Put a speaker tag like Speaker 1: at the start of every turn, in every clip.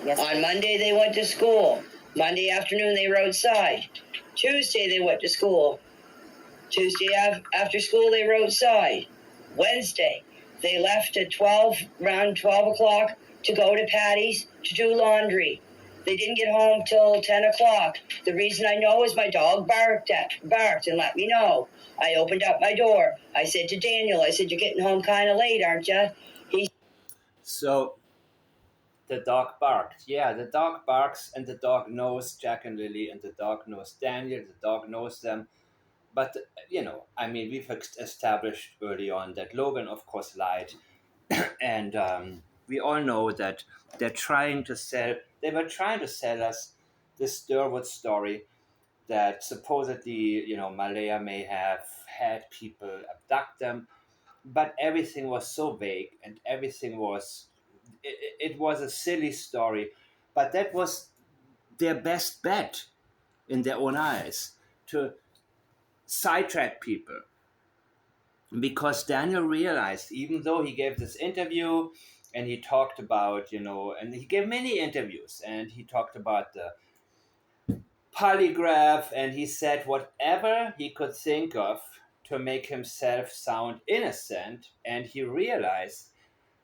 Speaker 1: Yes.
Speaker 2: On Monday, they went to school. Monday afternoon, they rode side. Tuesday, they went to school. Tuesday after school, they rode side. Wednesday, they left at around 12 o'clock to go to Patty's to do laundry. They didn't get home till 10 o'clock. The reason I know is my dog barked and let me know. I opened up my door. I said to Daniel, I said, "You're getting home kind of late, aren't you?"
Speaker 3: So the dog barked. Yeah, the dog barks, and the dog knows Jack and Lilly, and the dog knows Daniel. The dog knows them. But, we've established early on that Logan, of course, lied. And we all know that they were trying to sell us this Durwood story that supposedly, Malaya may have had people abduct them, but everything was so vague, and it was a silly story, but that was their best bet in their own eyes to sidetrack people, because Daniel realized, even though he gave this interview and he talked about, and he gave many interviews, and he talked about the polygraph, and he said whatever he could think of to make himself sound innocent, and he realized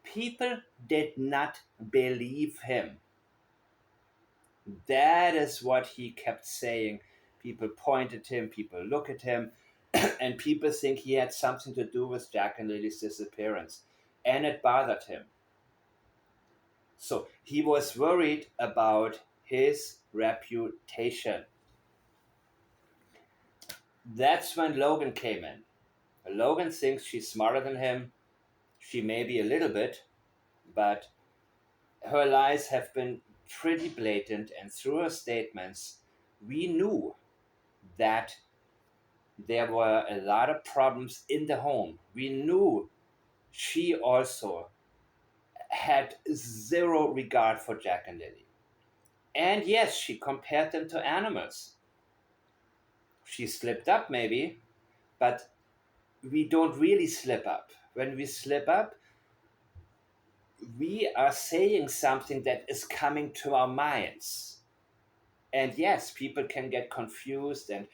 Speaker 3: people did not believe him. That is what he kept saying. People point at him, people look at him, and people think he had something to do with Jack and Lily's disappearance. And it bothered him. So he was worried about his reputation. That's when Logan came in. Logan thinks she's smarter than him. She may be a little bit, but her lies have been pretty blatant, and through her statements, we knew that there were a lot of problems in the home. We knew she also had zero regard for Jack and Lilly. And yes, she compared them to animals. She slipped up maybe, but we don't really slip up. When we slip up, we are saying something that is coming to our minds. And yes, people can get confused and,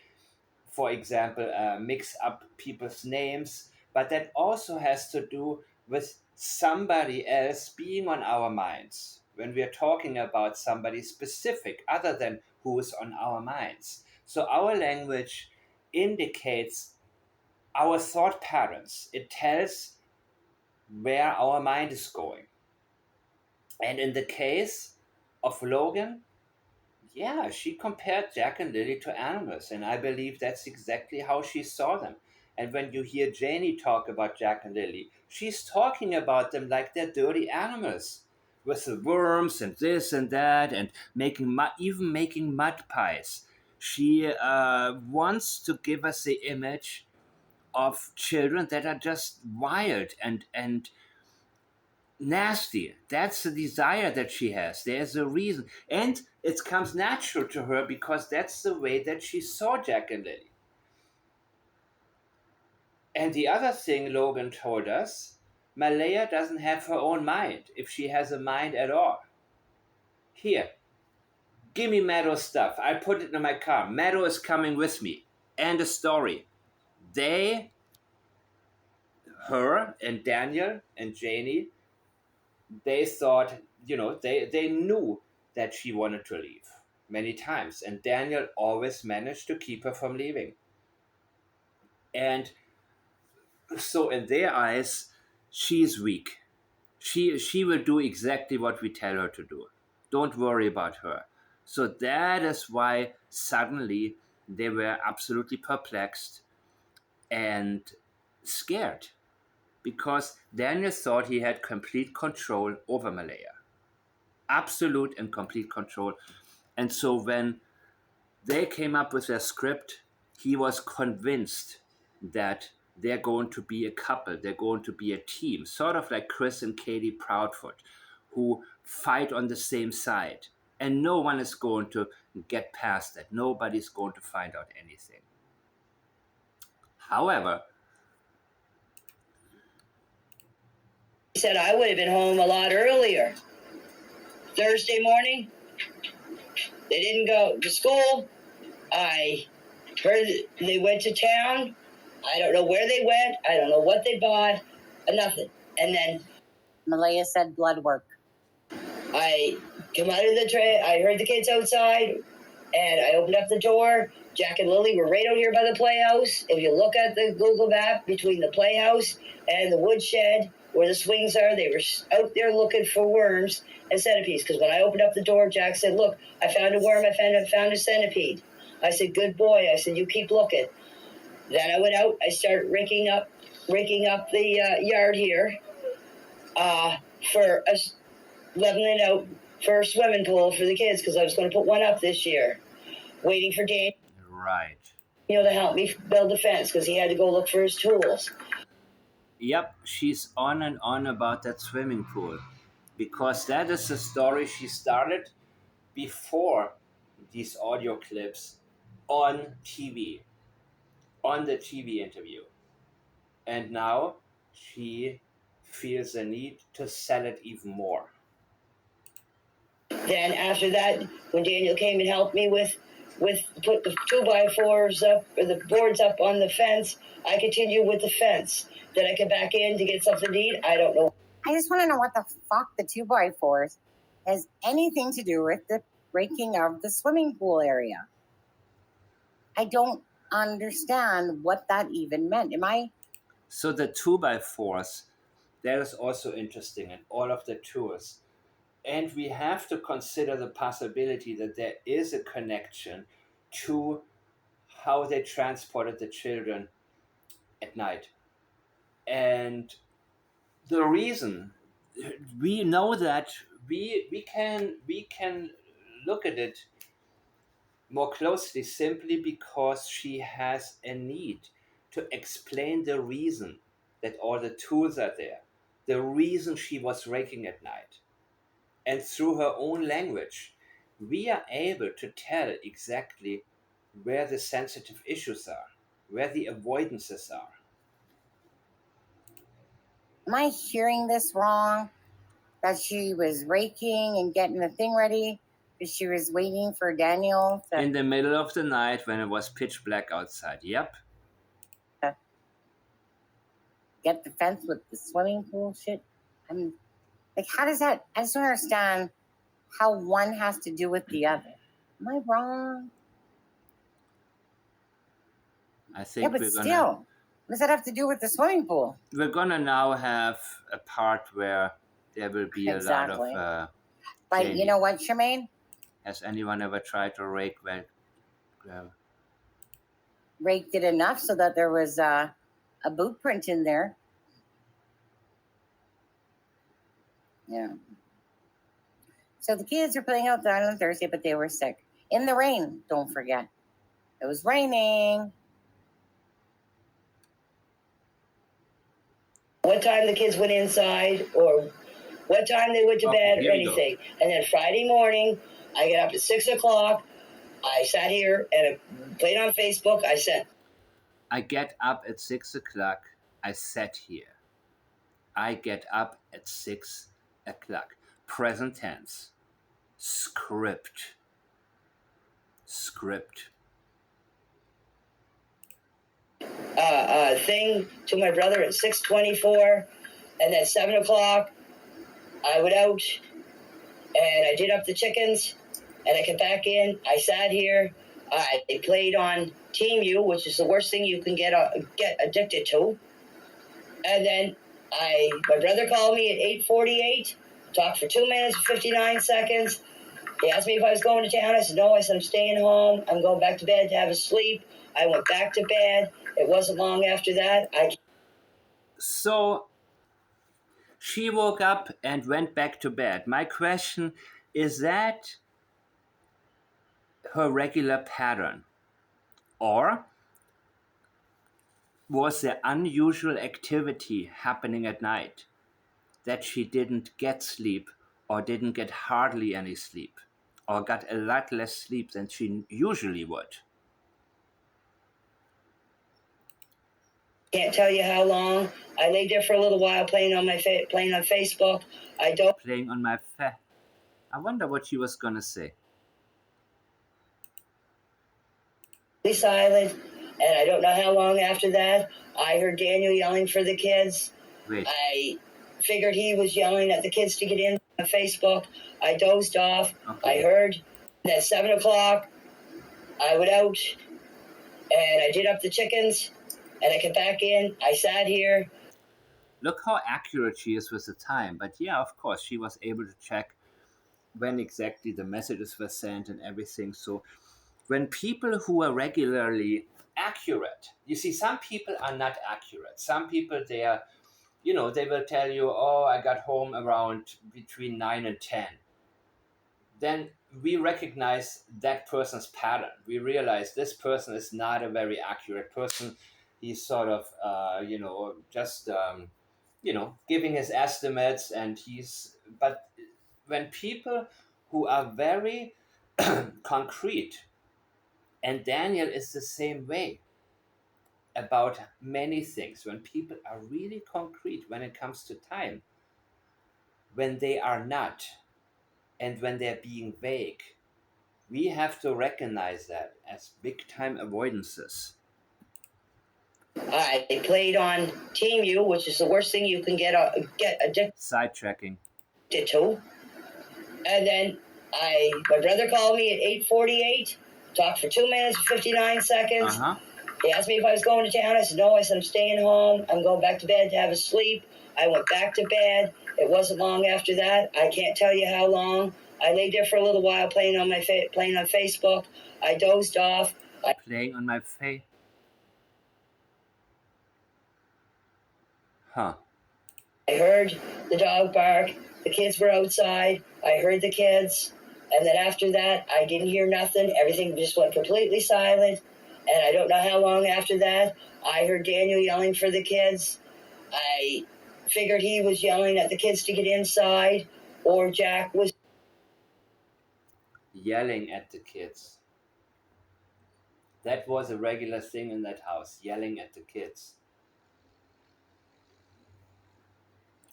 Speaker 3: for example, mix up people's names, but that also has to do with somebody else being on our minds when we are talking about somebody specific other than who is on our minds. So our language indicates our thought patterns. It tells where our mind is going. And in the case of Logan, yeah, she compared Jack and Lily to animals, and I believe that's exactly how she saw them. And when you hear Janie talk about Jack and Lily, she's talking about them like they're dirty animals with the worms and this and that, and even making mud pies. She wants to give us the image of children that are just wild and nasty. That's the desire that she has. There's a reason. And it comes natural to her because that's the way that she saw Jack and Lily. And the other thing Logan told us, Malaya doesn't have her own mind, if she has a mind at all. Here, give me Meadow's stuff. I put it in my car. Meadow is coming with me. And a story. Her and Daniel and Janie, they thought, they knew that she wanted to leave many times, and Daniel always managed to keep her from leaving. And so in their eyes, she is weak. She will do exactly what we tell her to do. Don't worry about her. So that is why suddenly they were absolutely perplexed and scared, because Daniel thought he had complete control over Malaya. Absolute and complete control. And so when they came up with their script, he was convinced that they're going to be a couple, they're going to be a team, sort of like Chris and Katie Proudfoot, who fight on the same side. And no one is going to get past that. Nobody's going to find out anything. However,
Speaker 2: he said I would have been home a lot earlier. Thursday morning, they didn't go to school. I heard they went to town. I don't know where they went. I don't know what they bought. Nothing. And then
Speaker 1: Malaya said blood work.
Speaker 2: I come out of the train. I heard the kids outside, and I opened up the door. Jack and Lilly were right out here by the playhouse. If you look at the Google map between the playhouse and the woodshed where the swings are, they were out there looking for worms and centipedes. Because when I opened up the door, Jack said, "Look, I found a worm. I found a centipede." I said, "Good boy." I said, "You keep looking." Then I went out. I started raking up the yard here for leveling it out for a swimming pool for the kids because I was going to put one up this year. Waiting for Daniel.
Speaker 3: Right.
Speaker 2: To help me build the fence because he had to go look for his tools.
Speaker 3: Yep, she's on and on about that swimming pool because that is the story she started before these audio clips on TV, on the TV interview. And now she feels the need to sell it even more.
Speaker 2: Then after that, when Daniel came and helped me with put the 2x4s up or the boards up on the fence, I continued with the fence. Then I come back in to get something to eat. I don't know.
Speaker 1: I just want to know what the fuck the 2x4s has anything to do with the breaking of the swimming pool area. I don't understand what that even meant.
Speaker 3: So the 2x4s, that is also interesting in all of the tours. And we have to consider the possibility that there is a connection to how they transported the children at night. And the reason we know that we can look at it more closely simply because she has a need to explain the reason that all the tools are there, the reason she was raking at night. And through her own language, we are able to tell exactly where the sensitive issues are, where the avoidances are.
Speaker 1: Am I hearing this wrong? That she was raking and getting the thing ready because she was waiting for Daniel to...
Speaker 3: In the middle of the night when it was pitch black outside. Yep.
Speaker 1: Get the fence with the swimming pool shit. I'm like, how does that? I just don't understand how one has to do with the other. Am I wrong?
Speaker 3: I think
Speaker 1: yeah, but still, what does that have to do with the swimming pool?
Speaker 3: We're gonna now have a part where there will be
Speaker 1: exactly.
Speaker 3: a lot of.
Speaker 1: But
Speaker 3: Jamie.
Speaker 1: You know what, Charmaine?
Speaker 3: Has anyone ever tried to rake well?
Speaker 1: Raked it enough so that there was a boot print in there. Yeah. So the kids were playing outside on Thursday, but they were sick. In the rain, don't forget. It was raining.
Speaker 2: What time the kids went inside or what time they went to bed or anything. And then Friday morning, I get up at 6 o'clock. I sat here and I played on Facebook.
Speaker 3: I get up at 6 o'clock. I sat here. I get up at 6 o'clock. Present tense. Script.
Speaker 2: Thing to my brother at 6:24, and then 7 o'clock, I went out and I did up the chickens, and I came back in. I sat here. I played on Team U, which is the worst thing you can get addicted to. And then my brother called me at 8:48. Talked for 2 minutes and 59 seconds. He asked me if I was going to town. I said no. I said I'm staying home. I'm going back to bed to have a sleep. I went back to bed. It wasn't long after that.
Speaker 3: So she woke up and went back to bed. My question is that her regular pattern? Or was there unusual activity happening at night that she didn't get sleep or didn't get hardly any sleep or got a lot less sleep than she usually would?
Speaker 2: Can't tell you how long. I laid there for a little while playing on Facebook.
Speaker 3: Playing on my I wonder what she was gonna say.
Speaker 2: Silent, and I don't know how long after that, I heard Daniel yelling for the kids.
Speaker 3: Wait.
Speaker 2: I figured he was yelling at the kids to get in on Facebook. I dozed off.
Speaker 3: Okay.
Speaker 2: I heard at 7 o'clock, I went out and I did up the chickens, and I came back in. I sat here.
Speaker 3: Look how accurate she is with the time. But yeah, of course, she was able to check when exactly the messages were sent and everything. So when people who are regularly accurate, you see, some people are not accurate. Some people, they are, they will tell you, oh, I got home around between 9 and 10. Then we recognize that person's pattern. We realize this person is not a very accurate person. He's sort of, just, giving his estimates, and but when people who are very concrete, and Daniel is the same way about many things, when people are really concrete when it comes to time, when they are not, and when they're being vague, we have to recognize that as big time avoidances.
Speaker 2: I played on Team U, which is the worst thing you can get addicted
Speaker 3: Sidetracking.
Speaker 2: to. And then my brother called me at 8:48, talked for 2 minutes and 59 seconds.
Speaker 3: Uh-huh.
Speaker 2: He asked me if I was going to town. I said no. I said I'm staying home. I'm going back to bed to have a sleep. I went back to bed. It wasn't long after that. I can't tell you how long. I lay there for a little while playing on Facebook. I dozed off.
Speaker 3: Playing on my face. Huh.
Speaker 2: I heard the dog bark. The kids were outside. I heard the kids. And then after that, I didn't hear nothing. Everything just went completely silent. And I don't know how long after that, I heard Daniel yelling for the kids. I figured he was yelling at the kids to get inside, or Jack was
Speaker 3: Yelling at the kids. That was a regular thing in that house, yelling at the kids.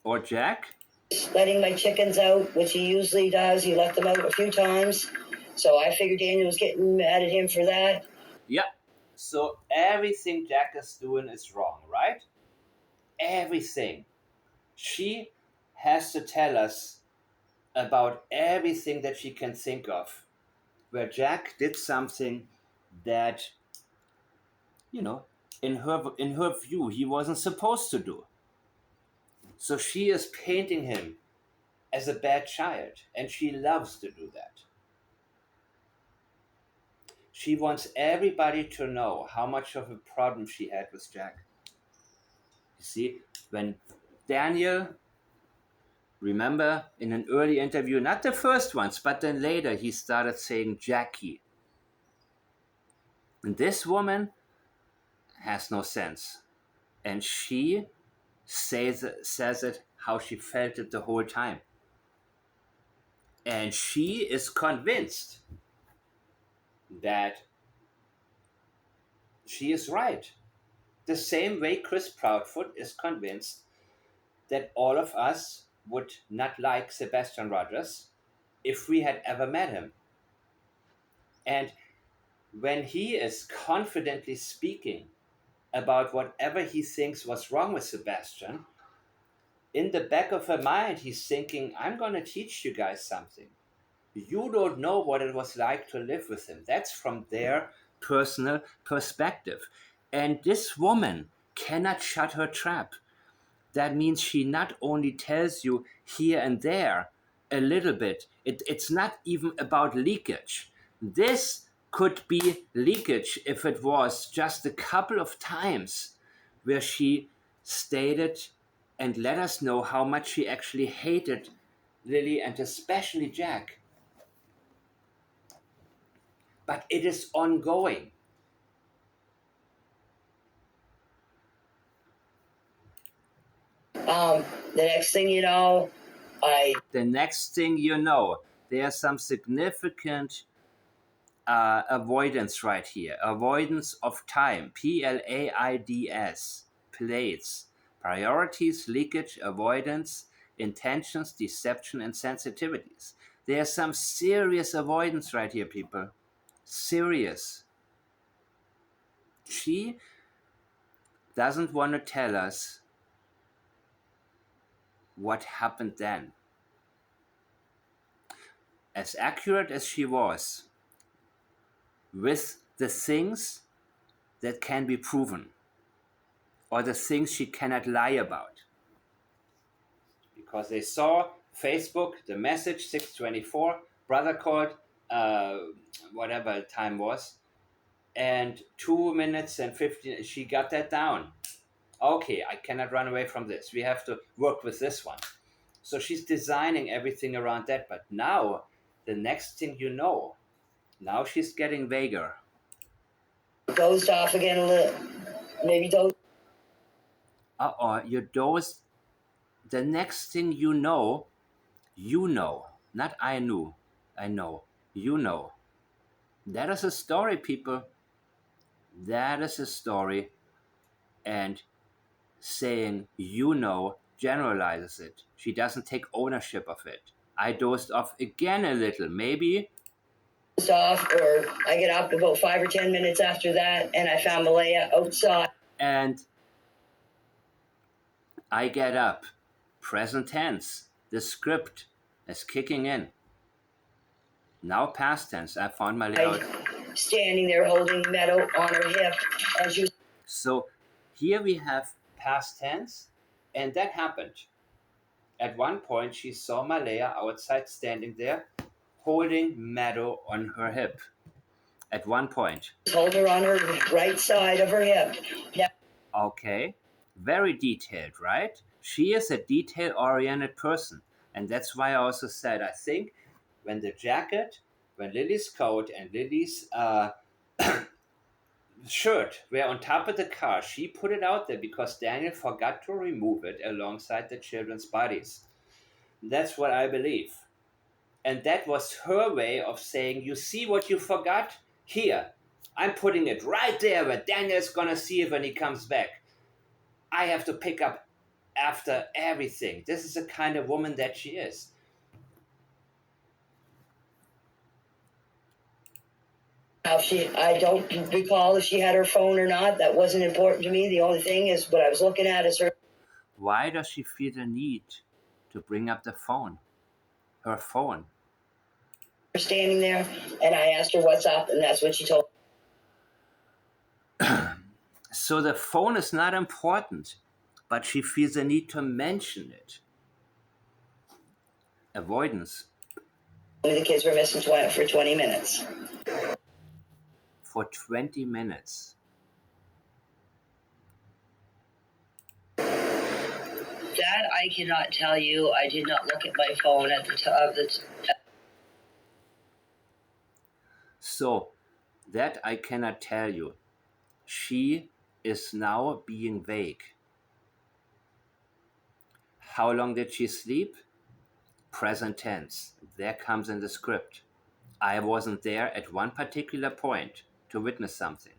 Speaker 3: Or Jack?
Speaker 2: letting my chickens out, which he usually does. He let them out a few times. So I figured Daniel was getting mad at him for that.
Speaker 3: Yep. So everything Jack is doing is wrong, right? Everything. She has to tell us about everything that she can think of where Jack did something that, in her view, he wasn't supposed to do. So she is painting him as a bad child, and she loves to do that. She wants everybody to know how much of a problem she had with Jack. You see, when Daniel, remember in an early interview, not the first ones, but then later, he started saying Jackie. And this woman has no sense. And she says it how she felt it the whole time. And she is convinced that she is right. The same way Chris Proudfoot is convinced that all of us would not like Sebastian Rogers if we had ever met him. And when he is confidently speaking about whatever he thinks was wrong with Sebastian, in the back of her mind, he's thinking, I'm going to teach you guys something. You don't know what it was like to live with him. That's from their personal perspective. And this woman cannot shut her trap. That means she not only tells you here and there a little bit, it's not even about leakage. This could be leakage if it was just a couple of times where she stated and let us know how much she actually hated Lily and especially Jack. But it is ongoing.
Speaker 2: The next thing you know,
Speaker 3: The next thing you know, there's some significant avoidance right here. Avoidance of time. PLAIDS. Plates. Priorities, leakage, avoidance, intentions, deception, and sensitivities. There's some serious avoidance right here, people. Serious. She doesn't want to tell us what happened then. As accurate as she was with the things that can be proven or the things she cannot lie about. Because they saw Facebook, the message 6:24, brother called, uh, whatever time was, and 2 minutes and 15, she got that down. Okay, I cannot run away from this. We have to work with this one. So she's designing everything around that. But now, the next thing you know, now she's getting vaguer.
Speaker 2: Dozed off again a little. Maybe dozed.
Speaker 3: You dozed. The next thing you know, not I knew, I know, you know. That is a story, people. That is a story. And saying you know generalizes it. She doesn't take ownership of it. I dozed off again a little, maybe.
Speaker 2: Off, or I get up about 5 or 10 minutes after that, and I found Malaya outside.
Speaker 3: And I get up. Present tense. The script is kicking in. Now past tense. I found Malaya
Speaker 2: standing there holding Meadow on her hip, and she was.
Speaker 3: So here we have past tense, and that happened. At one point, she saw Malaya outside standing there, holding Meadow on her hip. At one point.
Speaker 2: Hold her on her right side of her hip. Yeah.
Speaker 3: Okay, very detailed, right? She is a detail-oriented person. And that's why I also said, I think when the jacket, when Lily's coat and Lily's shirt were on top of the car, she put it out there because Daniel forgot to remove it alongside the children's bodies. That's what I believe. And that was her way of saying, you see what you forgot? Here, I'm putting it right there where Daniel's gonna see it when he comes back. I have to pick up after everything. This is the kind of woman that she is.
Speaker 2: I don't recall if she had her phone or not. That wasn't important to me. The only thing is what I was looking at is her.
Speaker 3: Why does she feel the need to bring up the phone? Her phone.
Speaker 2: Standing there, and I asked her what's up, and that's what she told
Speaker 3: me. So the phone is not important, but she feels the need to mention it. Avoidance.
Speaker 2: The kids were missing for 20 minutes.
Speaker 3: For 20 minutes.
Speaker 2: That I cannot tell you. I did not look at my phone at the time of the.
Speaker 3: So, that I cannot tell you. She is now being vague. How long did she sleep? Present tense. There comes in the script. I wasn't there at one particular point to witness something.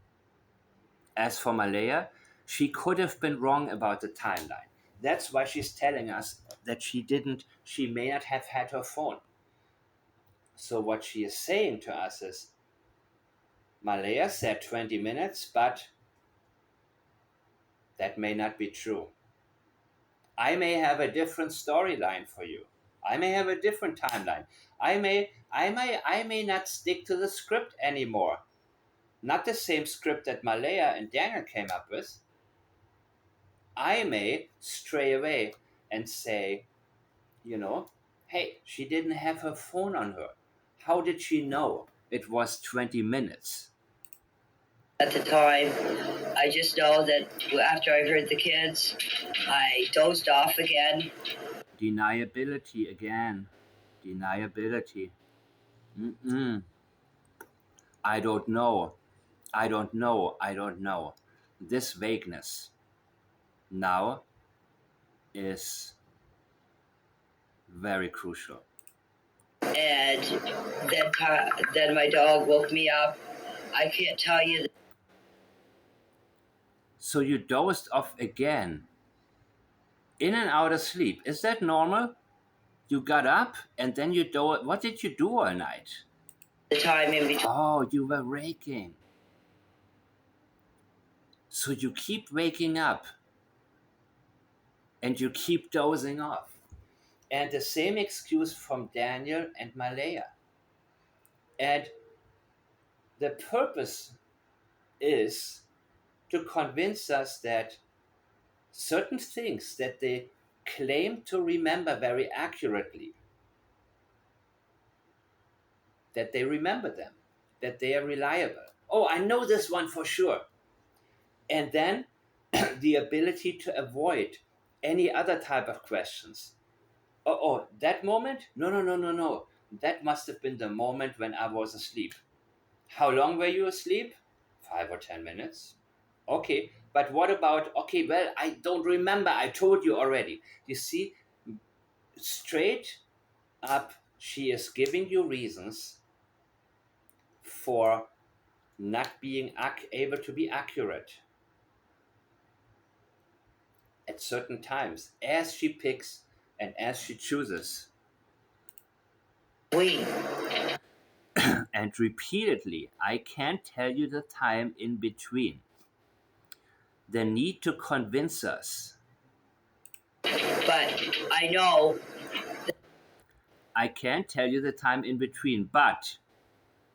Speaker 3: As for Malaya, she could have been wrong about the timeline. That's why she's telling us that she may not have had her phone. So what she is saying to us is, Malaya said 20 minutes, but that may not be true. I may have a different storyline for you. I may have a different timeline. I may not stick to the script anymore. Not the same script that Malaya and Daniel came up with. I may stray away and say, hey, she didn't have her phone on her. How did she know it was 20 minutes?
Speaker 2: At the time, I just know that after I heard the kids, I dozed off again.
Speaker 3: Deniability again. Deniability. I don't know. I don't know. I don't know. This vagueness now is very crucial.
Speaker 2: And then my dog woke me up. I can't tell you.
Speaker 3: So you dozed off again. In and out of sleep. Is that normal? You got up and then you do it. What did you do all night?
Speaker 2: The time in between.
Speaker 3: Oh, you were raking. So you keep waking up and you keep dozing off. And the same excuse from Daniel and Malaya. And the purpose is to convince us that certain things that they claim to remember very accurately, that they remember them, that they are reliable. Oh, I know this one for sure. And then the ability to avoid any other type of questions. Oh, that moment? No, no, no, no, no. That must have been the moment when I was asleep. How long were you asleep? 5 or 10 minutes. Okay, but what about, okay, well, I don't remember. I told you already. You see, straight up, she is giving you reasons for not being able to be accurate at certain times as she picks and as she chooses.
Speaker 2: We.
Speaker 3: And repeatedly, I can't tell you the time in between. The need to convince us.
Speaker 2: But I know.
Speaker 3: I can't tell you the time in between, but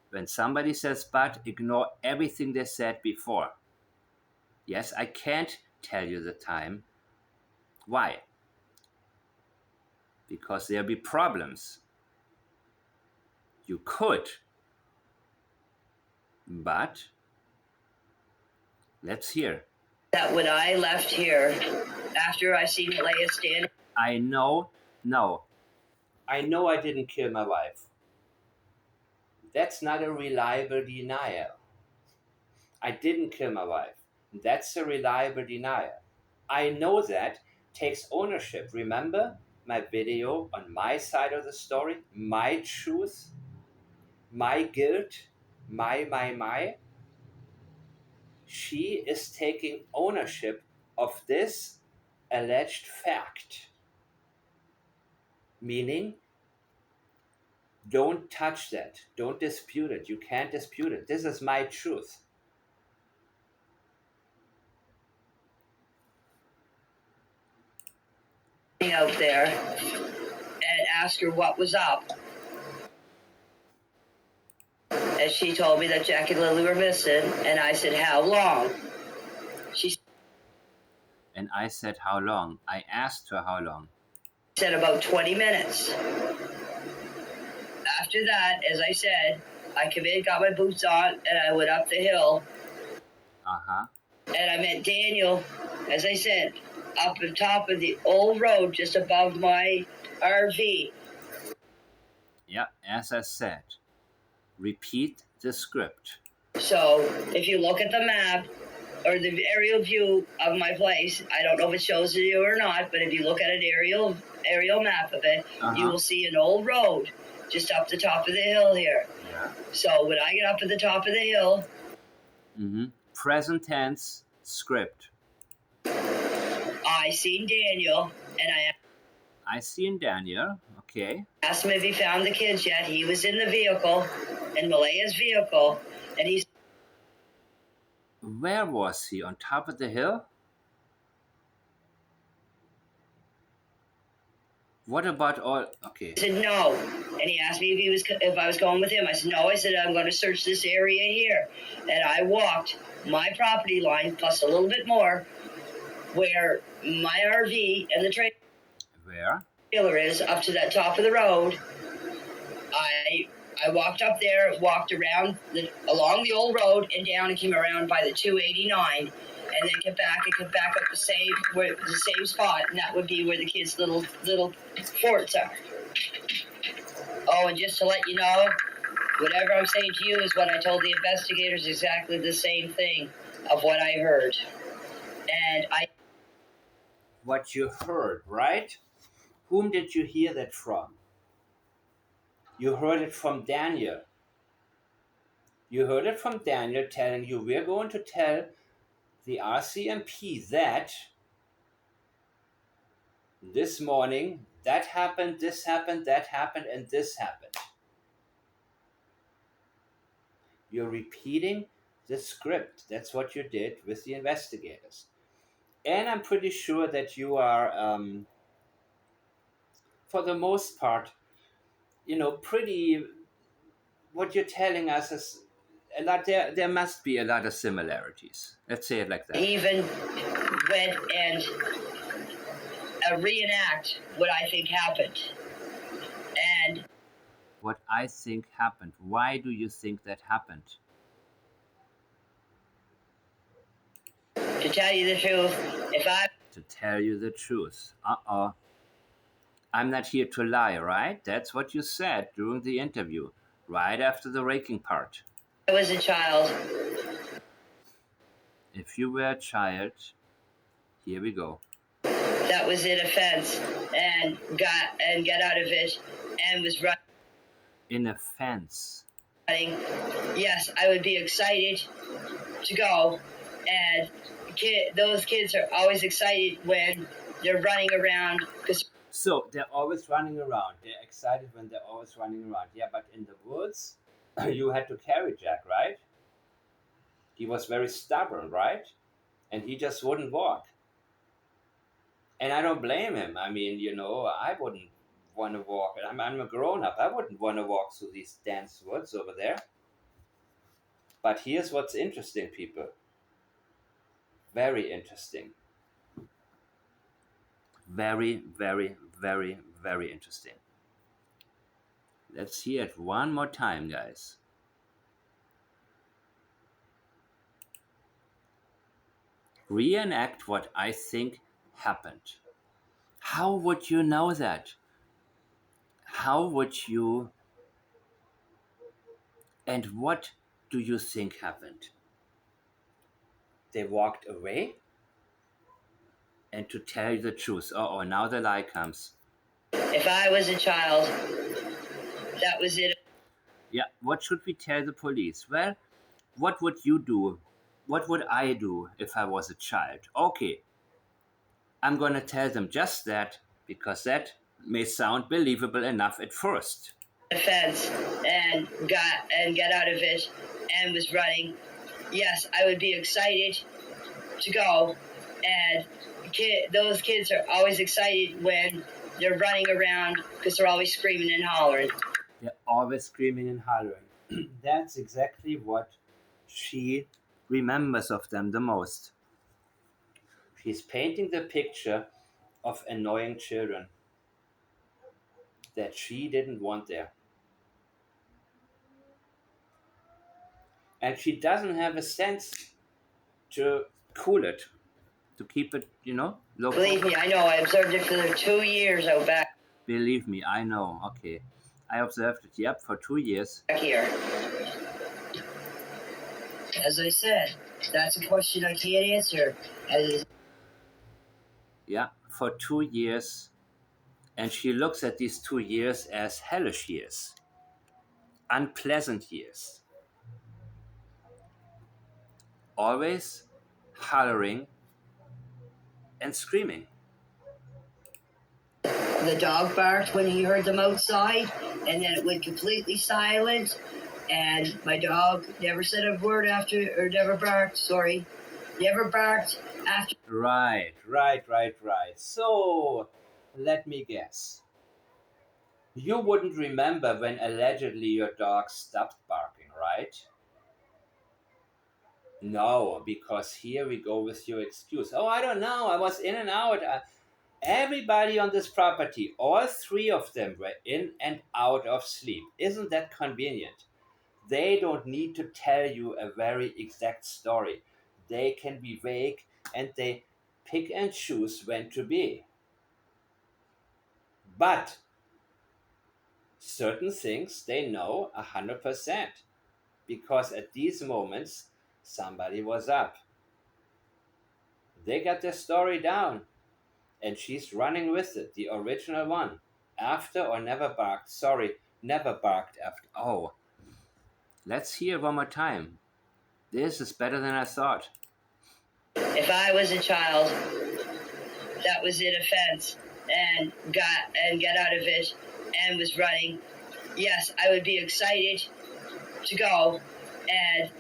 Speaker 3: when somebody says but, ignore everything they said before. Yes, I can't tell you the time. Why? Because there'll be problems. You could, but let's hear.
Speaker 2: That when I left here, after I seen Leia standing.
Speaker 3: I know, no. I know I didn't kill my wife. That's not a reliable denial. I didn't kill my wife. That's a reliable denial. I know that takes ownership. Remember my video on my side of the story? My truth? My guilt? My. She is taking ownership of this alleged fact. Meaning, don't touch that. Don't dispute it. You can't dispute it. This is my truth.
Speaker 2: Out there and asked her what was up. And she told me that Jack and Lilly were missing, and I said, how long?
Speaker 3: And I said, how long? I asked her how long.
Speaker 2: She said about 20 minutes. After that, as I said, I came in, got my boots on, and I went up the hill.
Speaker 3: Uh-huh.
Speaker 2: And I met Daniel, as I said, up the top of the old road just above my RV.
Speaker 3: Yeah, as I said, repeat the script.
Speaker 2: So if you look at the map or the aerial view of my place, I don't know if it shows you or not, but if you look at an aerial map of it, you will see an old road just up the top of the hill here.
Speaker 3: Yeah.
Speaker 2: So when I get up at the top of the hill,
Speaker 3: present tense script.
Speaker 2: I seen Daniel, and
Speaker 3: I seen Daniel. Okay.
Speaker 2: Asked him if he found the kids yet. He was in the vehicle, in Malaya's vehicle, and he's.
Speaker 3: Where was he? On top of the hill? What about all? Okay.
Speaker 2: I said no, and he asked me if I was going with him. I said no. I said I'm going to search this area here, and I walked my property line plus a little bit more, where my RV and the trailer is up to that top of the road. I walked up there, walked around along the old road and down, and came around by the 289, and then get back up the same spot, and that would be where the kids' little forts are. Oh, and just to let you know, whatever I'm saying to you is what I told the investigators, exactly the same thing of what I heard. And
Speaker 3: What you heard, right? Whom did you hear that from? You heard it from Daniel. You heard it from Daniel telling you, we're going to tell the RCMP that this morning that happened, this happened, that happened, and this happened. You're repeating the script. That's what you did with the investigators. And I'm pretty sure that you are, for the most part, pretty. What you're telling us is a lot. There must be a lot of similarities. Let's say it like that.
Speaker 2: Even went and reenact what I think happened. And
Speaker 3: What I think happened. Why do you think that happened?
Speaker 2: to tell you the truth, if I
Speaker 3: To tell you the truth. I'm not here to lie, right? That's what you said during the interview, right after the raking part.
Speaker 2: was a child,
Speaker 3: If you were a child, here we go.
Speaker 2: that was in a fence and got out of it and was running.
Speaker 3: In a fence.
Speaker 2: Yes, I would be excited to go, and those kids are always excited when they're running around.
Speaker 3: So they're always running around. They're excited when they're always running around. Yeah, but in the woods, you had to carry Jack, right? He was very stubborn, right? And he just wouldn't walk. And I don't blame him. I mean, I wouldn't want to walk. I'm a grown up. I wouldn't want to walk through these dense woods over there. But here's what's interesting, people. Very interesting. Very, very, very, very interesting. Let's hear it one more time, guys. Reenact what I think happened. How would you know that? How would you... And what do you think happened? They walked away? And to tell you the truth, now the lie comes.
Speaker 2: If I was a child, that was it.
Speaker 3: Yeah, what should we tell the police? Well, what would you do? What would I do if I was a child? Okay, I'm gonna tell them just that, because that may sound believable enough at first.
Speaker 2: The fence and got out of it and was running. Yes, I would be excited to go, and those kids are always excited when they're running around because they're always screaming and hollering.
Speaker 3: They're always screaming and hollering. That's exactly what she remembers of them the most. She's painting the picture of annoying children that she didn't want there. And she doesn't have a sense to cool it, to keep it, low.
Speaker 2: Believe me, I know. I observed it for 2 years out back.
Speaker 3: Believe me, I know. Okay. I observed it, for 2 years.
Speaker 2: Back here. As I said, that's a question I can't answer.
Speaker 3: Yeah, for 2 years. And she looks at these 2 years as hellish years, unpleasant years. Always hollering and screaming.
Speaker 2: The dog barked when he heard them outside, and then it went completely silent. And my dog never said a word after, or never barked. Sorry, never barked after.
Speaker 3: Right. So, let me guess. You wouldn't remember when allegedly your dog stopped barking, right? No, because here we go with your excuse. Oh, I don't know. I was in and out. Everybody on this property, all 3 of them were in and out of sleep. Isn't that convenient? They don't need to tell you a very exact story. They can be vague and they pick and choose when to be. But certain things they know 100%, because at these moments somebody was up. They got their story down, and she's running with it, the original one. After or never barked. Sorry, never barked after. Oh, let's hear one more time. This is better than I thought.
Speaker 2: If I was a child, that was in a fence and got out of it and was running, yes, I would be excited to go. And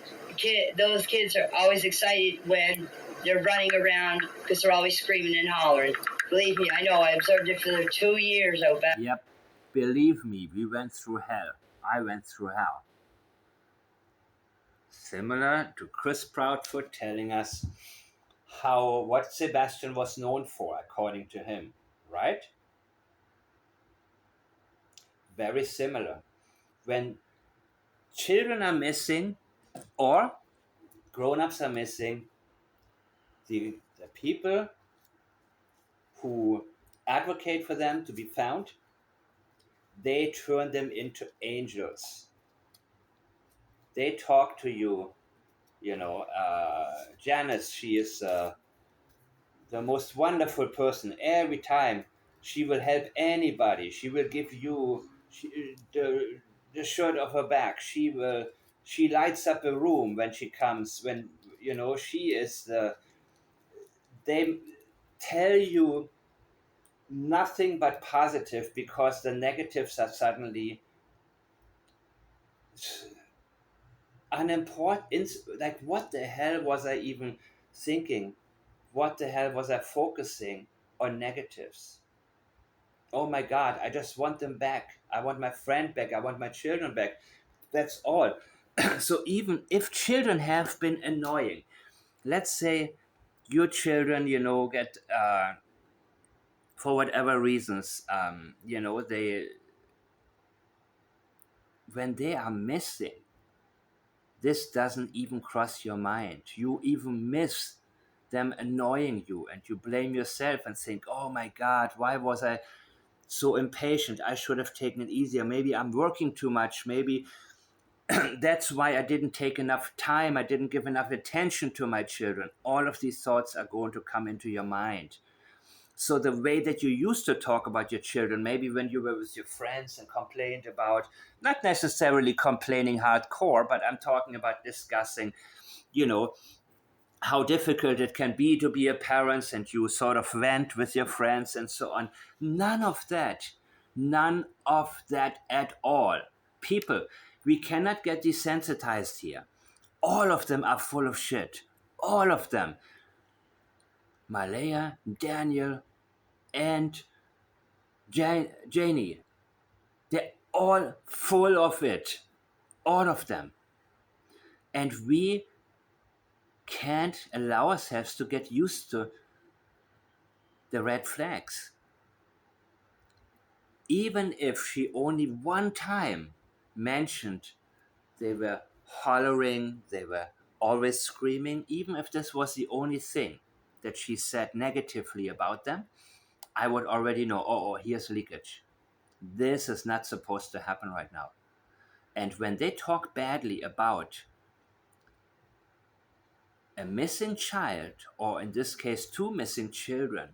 Speaker 2: those kids are always excited when they're running around because they're always screaming and hollering. Believe me, I know. I observed it for 2 years out back.
Speaker 3: Yep, believe me, we went through hell. I went through hell. Similar to Chris Proudfoot telling us what Sebastian was known for, according to him, right? Very similar. When children are missing or grown-ups are missing, the people who advocate for them to be found, they turn them into angels. They talk to you, Janice, she is the most wonderful person. Every time she will help anybody. She will give you the shirt of her back. She lights up a room when she comes. When she is the. They tell you nothing but positive because the negatives are suddenly unimportant. Like, what the hell was I even thinking? What the hell was I focusing on negatives? Oh my God, I just want them back. I want my friend back. I want my children back. That's all. So even if children have been annoying, let's say your children, get, for whatever reasons, when they are missing, this doesn't even cross your mind. You even miss them annoying you and you blame yourself and think, oh my God, why was I so impatient? I should have taken it easier. Maybe I'm working too much. Maybe that's why I didn't take enough time. I didn't give enough attention to my children. All of these thoughts are going to come into your mind. So the way that you used to talk about your children, maybe when you were with your friends and complained about, not necessarily complaining hardcore, but I'm talking about discussing, you know, how difficult it can be to be a parent, and you sort of vent with your friends and so on. None of that. None of that at all. People, we cannot get desensitized here. All of them are full of shit. All of them. Malaya, Daniel, and Janie. They're all full of it. All of them. And we can't allow ourselves to get used to the red flags. Even if she only one time mentioned they were hollering, they were always screaming, even if this was the only thing that she said negatively about them, I would already know, oh, here's leakage. This is not supposed to happen right now. And when they talk badly about a missing child, or in this case, two missing children,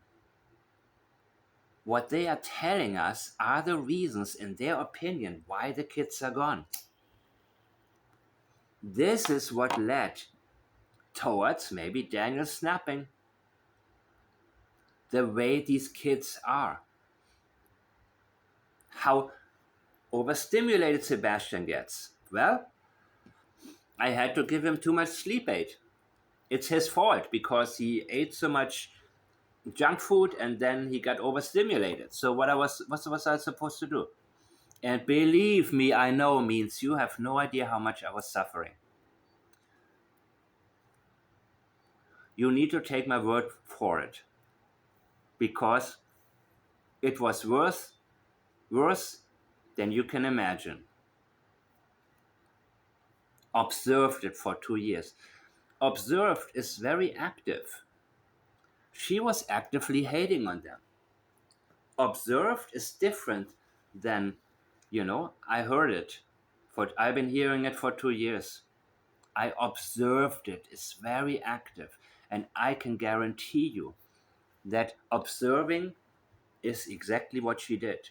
Speaker 3: what they are telling us are the reasons, in their opinion, why the kids are gone. This is what led towards maybe Daniel snapping. The way these kids are. How overstimulated Sebastian gets. Well, I had to give him too much sleep aid. It's his fault because he ate so much junk food and then he got overstimulated. So what was I supposed to do? And believe me, I know means you have no idea how much I was suffering. You need to take my word for it. Because it was worse than you can imagine. Observed it for 2 years. Observed is very active. She was actively hating on them. Observed is different than, I heard it. I've been hearing it for 2 years. I observed it. It's very active. And I can guarantee you that observing is exactly what she did.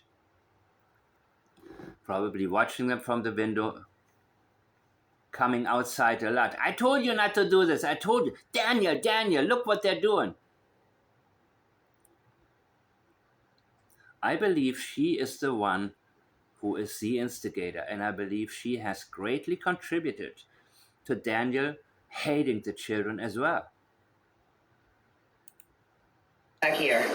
Speaker 3: Probably watching them from the window, coming outside a lot. I told you not to do this. I told you. Daniel, look what they're doing. I believe she is the one who is the instigator, and I believe she has greatly contributed to Daniel hating the children as well.
Speaker 2: Back here.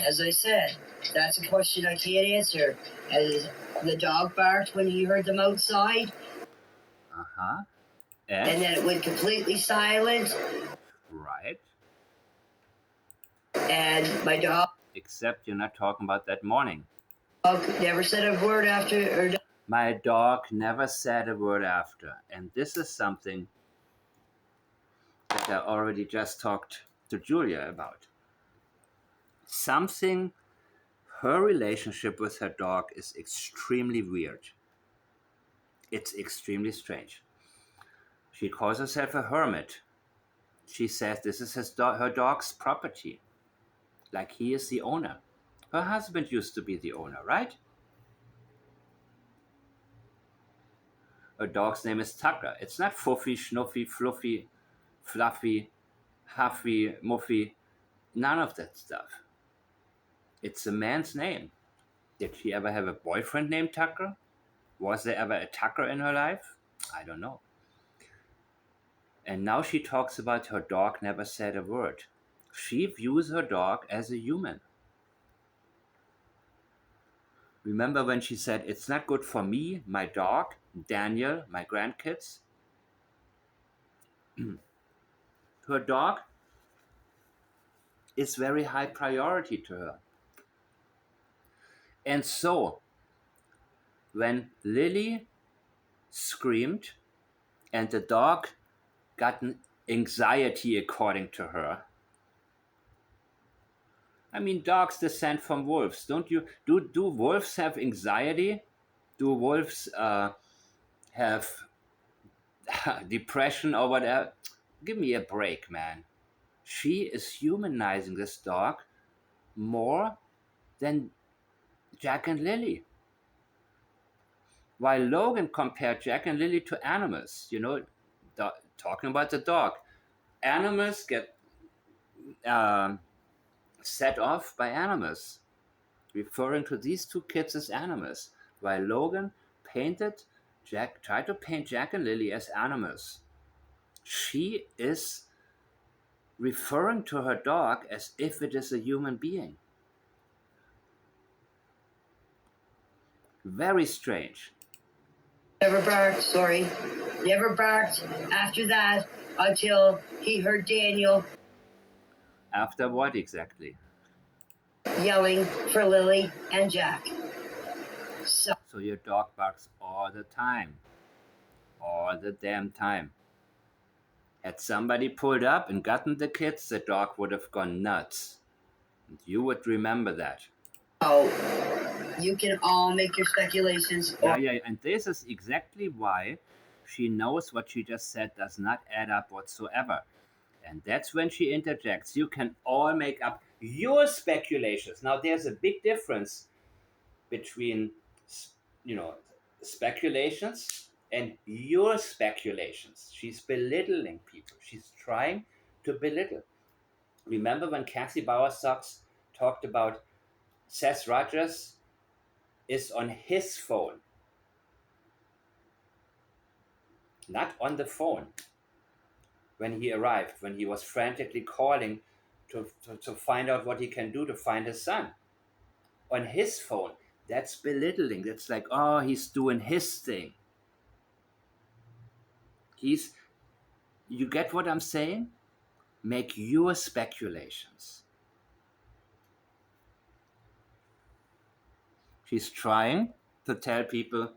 Speaker 2: As I said, that's a question I can't answer. As the dog barked when he heard them outside,
Speaker 3: Uh-huh.
Speaker 2: and then it went completely silent,
Speaker 3: Right.
Speaker 2: and my dog
Speaker 3: Except you're not talking about that morning.
Speaker 2: never said a word after.
Speaker 3: My dog never said a word after. And this is something that I already just talked to Julia about. Something, her relationship with her dog is extremely weird. It's extremely strange. She calls herself a hermit. She says this is her dog's property, like he is the owner. Her husband used to be the owner, right? Her dog's name is Tucker. It's not Fuffy, Schnuffy, Fluffy, Fluffy, Huffy, Muffy, none of that stuff. It's a man's name. Did she ever have a boyfriend named Tucker? Was there ever a Tucker in her life? I don't know. And now she talks about her dog never said a word. She views her dog as a human. Remember when she said, it's not good for me, my dog, Daniel, my grandkids? Her dog is very high priority to her. And so, when Lily screamed and the dog got an anxiety according to her, I mean, dogs descend from wolves. Don't you? Do wolves have anxiety? Do wolves have depression or whatever? Give me a break, man. She is humanizing this dog more than Jack and Lily. While Logan compared Jack and Lily to animals, talking about the dog, animals get set off by animals, referring to these two kids as animals, while Logan tried to paint Jack and Lily as animals. She is referring to her dog as if it is a human being. Very strange.
Speaker 2: Never barked, sorry. Never barked after that until he heard Daniel
Speaker 3: After what exactly?
Speaker 2: yelling for Lily and Jack. So
Speaker 3: your dog barks all the time. All the damn time. Had somebody pulled up and gotten the kids, the dog would have gone nuts. And you would remember that.
Speaker 2: you can all make your speculations.
Speaker 3: Yeah, and this is exactly why she knows what she just said does not add up whatsoever. And that's when she interjects. You can all make up your speculations. Now, there's a big difference between, speculations and your speculations. She's belittling people. She's trying to belittle. Remember when Cassie Bowersox talked about Seth Rogers is on his phone, not on the phone. When he arrived, when he was frantically calling to find out what he can do to find his son. On his phone, that's belittling. That's like, oh, he's doing his thing. You get what I'm saying? Make your speculations. She's trying to tell people,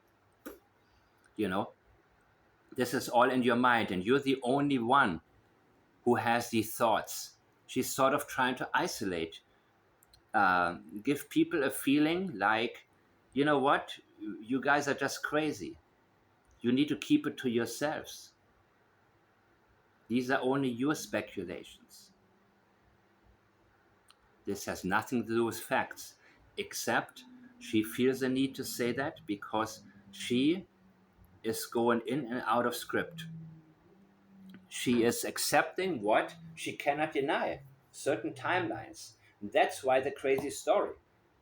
Speaker 3: this is all in your mind and you're the only one who has these thoughts. She's sort of trying to isolate, give people a feeling like, you know what, you guys are just crazy. You need to keep it to yourselves. These are only your speculations. This has nothing to do with facts, except she feels the need to say that because she is going in and out of script. She is accepting what she cannot deny, certain timelines. That's why the crazy story,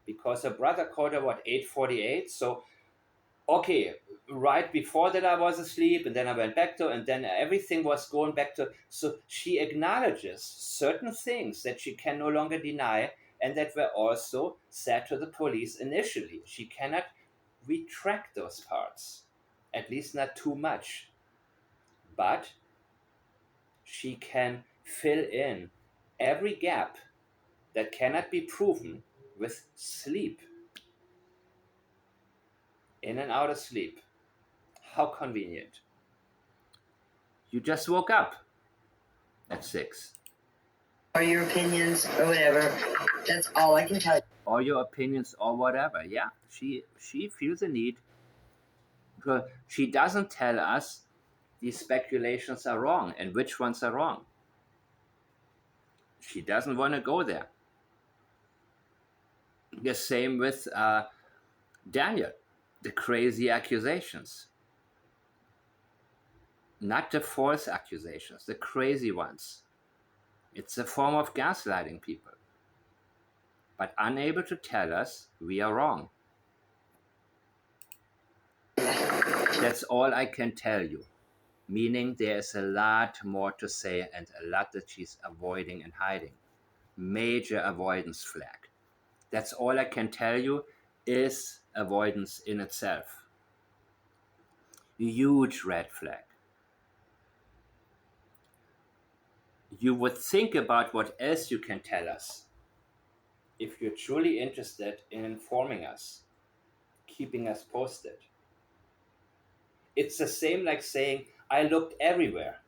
Speaker 3: because her brother called her, what, 8:48? So, okay, right before that I was asleep, and then I went back to, and then everything was going back to. So she acknowledges certain things that she can no longer deny, and that were also said to the police initially. She cannot retract those parts, at least not too much, but she can fill in every gap that cannot be proven with sleep, in and out of sleep. How convenient. You just woke up at 6.
Speaker 2: Or your opinions or whatever. That's all I can tell you.
Speaker 3: Or your opinions or whatever. Yeah, she feels a need. Because she doesn't tell us these speculations are wrong and which ones are wrong. She doesn't want to go there. The same with Daniel, the crazy accusations. Not the false accusations, the crazy ones. It's a form of gaslighting people, but unable to tell us we are wrong. That's all I can tell you. Meaning there's a lot more to say and a lot that she's avoiding and hiding. Major avoidance flag. That's all I can tell you is avoidance in itself. Huge red flag. You would think about what else you can tell us if you're truly interested in informing us, keeping us posted. It's the same like saying, I looked everywhere.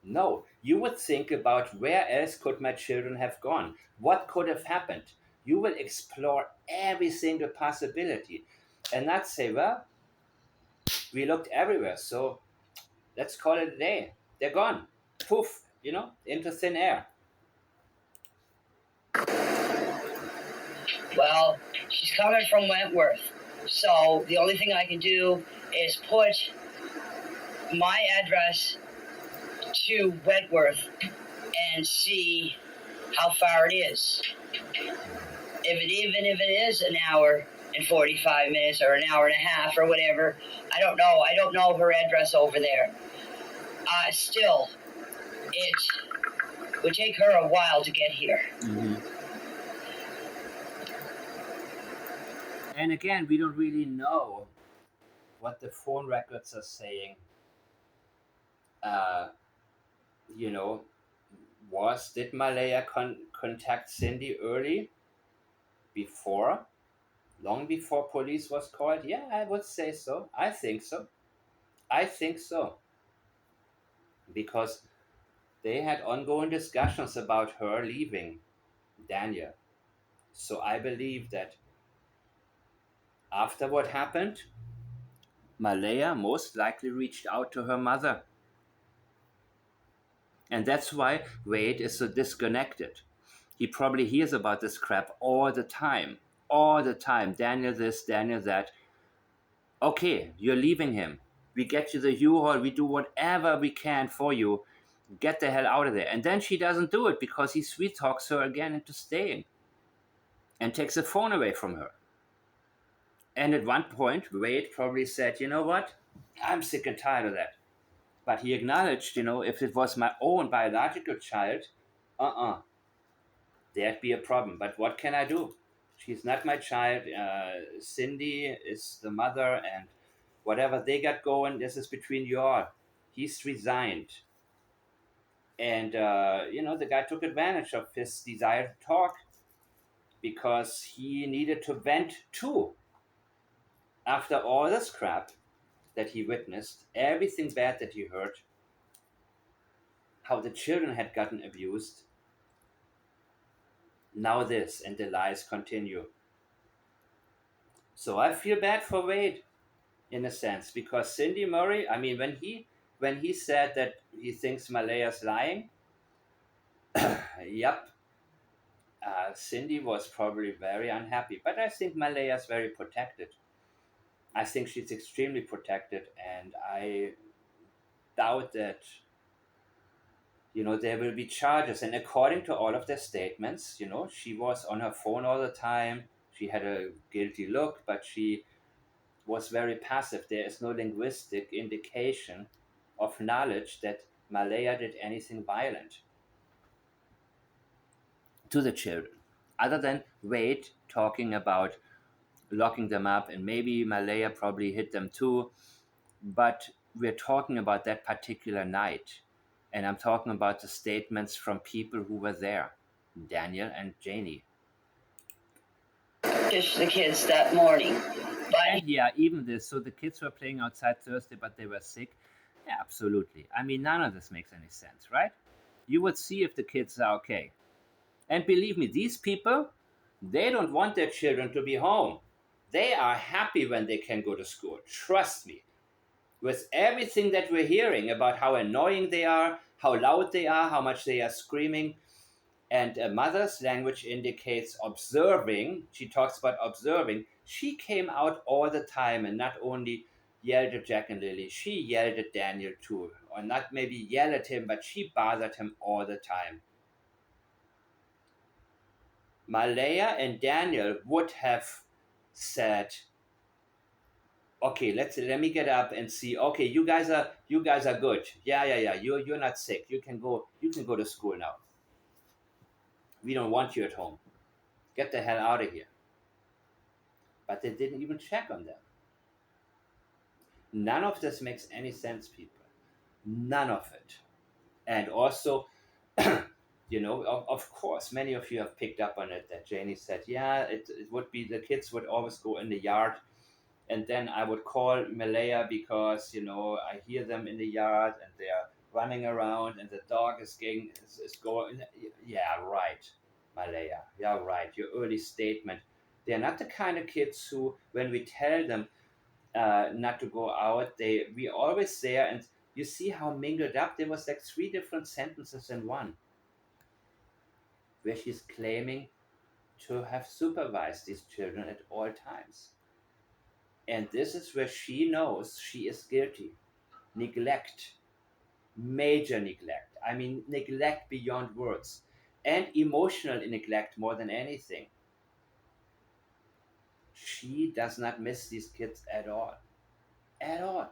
Speaker 3: No, you would think about where else could my children have gone? What could have happened? You will explore every single possibility and not say, well, we looked everywhere, so let's call it a day. They're gone. Poof, into thin air.
Speaker 2: Well, she's coming from Wentworth. So the only thing I can do is put my address to Wentworth and see how far it is. Even if it is an hour and 45 minutes or an hour and a half or whatever, I don't know. I don't know her address over there. Still, it would take her a while to get here.
Speaker 3: Mm-hmm. And again, we don't really know what the phone records are saying. Uh, you know, did Malaya contact Cindy early, before, long before police was called? Yeah, I would say so. I think so. Because they had ongoing discussions about her leaving Daniel. So I believe that after what happened, Malaya most likely reached out to her mother. And that's why Wade is so disconnected. He probably hears about this crap all the time. All the time. Daniel this, Daniel that. Okay, you're leaving him. We get you the U-Haul. We do whatever we can for you. Get the hell out of there. And then she doesn't do it because he sweet talks her again into staying and takes the phone away from her. And at one point, Wade probably said, you know what? I'm sick and tired of that. But he acknowledged, if it was my own biological child, there'd be a problem. But what can I do? She's not my child. Cindy is the mother, and whatever they got going, this is between you all. He's resigned. And, the guy took advantage of his desire to talk because he needed to vent too. After all this crap that he witnessed, everything bad that he heard, how the children had gotten abused, now this, and the lies continue. So I feel bad for Wade in a sense, because Cindy Murray, I mean, when he said that he thinks Malaya's lying, yep, Cindy was probably very unhappy. But I think Malaya's very protected. I think she's extremely protected, and I doubt that there will be charges. And according to all of their statements, she was on her phone all the time. She had a guilty look, but she was very passive. There is no linguistic indication of knowledge that Malaya did anything violent to the children, other than Wade talking about locking them up, and maybe Malaya probably hit them too. But we're talking about that particular night, and I'm talking about the statements from people who were there, Daniel and Janie.
Speaker 2: Just the kids that morning.
Speaker 3: And yeah, even this. So the kids were playing outside Thursday, but they were sick. Yeah, absolutely. I mean, none of this makes any sense, right? You would see if the kids are okay. And believe me, these people, they don't want their children to be home. They are happy when they can go to school. Trust me. With everything that we're hearing about how annoying they are, how loud they are, how much they are screaming, and a mother's language indicates observing. She talks about observing. She came out all the time and not only yelled at Jack and Lilly, she yelled at Daniel too. Or not maybe yell at him, but she bothered him all the time. Malaya and Daniel would have said, okay, let me get up and see. Okay, you guys are good. Yeah. You're not sick. You can go to school now. We don't want you at home. Get the hell out of here. But they didn't even check on them. None of this makes any sense, people. None of it. And also, of course, many of you have picked up on it that Janie said, yeah, it would be the kids would always go in the yard. And then I would call Malaya because, I hear them in the yard and they're running around and the dog is going. Yeah, right, Malaya. Yeah, right. Your early statement. They're not the kind of kids who, when we tell them not to go out, we always there. And you see how mingled up. There was like 3 different sentences in one where she's claiming to have supervised these children at all times. And this is where she knows she is guilty. Neglect, major neglect. I mean, neglect beyond words, and emotional neglect more than anything. She does not miss these kids at all. At all.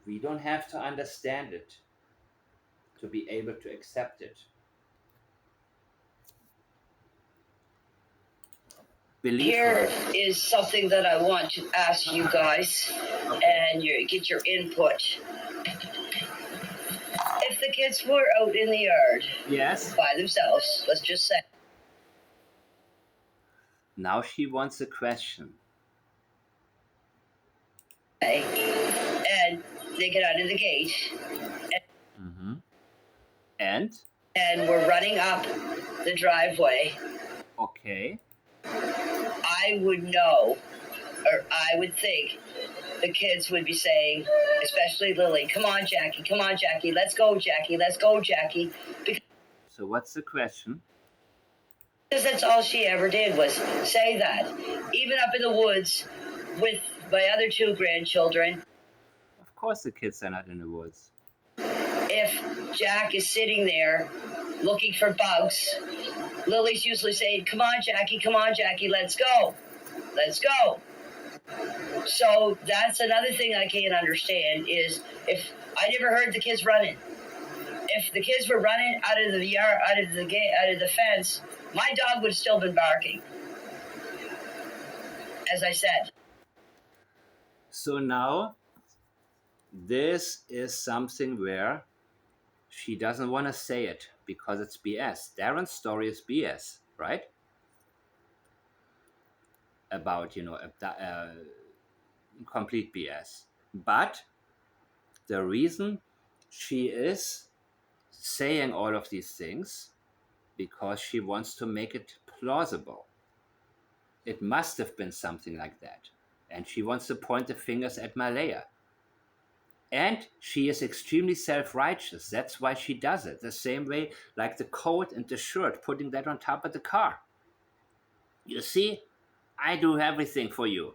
Speaker 3: We don't have to understand it to be able to accept it.
Speaker 2: Here is something that I want to ask you guys, and get your input. If the kids were out in the yard,
Speaker 3: yes,
Speaker 2: by themselves, let's just say.
Speaker 3: Now she wants a question.
Speaker 2: And they get out of the gate.
Speaker 3: Mm-hmm. And
Speaker 2: we're running up the driveway.
Speaker 3: Okay.
Speaker 2: I would know, or I would think, the kids would be saying, especially Lily, come on, Jackie, let's go, Jackie.
Speaker 3: So what's the question?
Speaker 2: Because that's all she ever did was say that. Even up in the woods with my other 2 grandchildren.
Speaker 3: Of course the kids are not in the woods.
Speaker 2: If Jack is sitting there looking for bugs, Lily's usually saying, come on, Jackie, let's go. So that's another thing I can't understand is if I never heard the kids running. If the kids were running out of the yard, out of the gate, out of the fence, my dog would have still been barking. As I said.
Speaker 3: So now this is something where she doesn't want to say it because it's BS. Darren's story is BS, right? About, complete BS. But the reason she is saying all of these things because she wants to make it plausible. It must have been something like that. And she wants to point the fingers at Malaya. And she is extremely self-righteous. That's why she does it. The same way like the coat and the shirt, putting that on top of the car. You see, I do everything for you.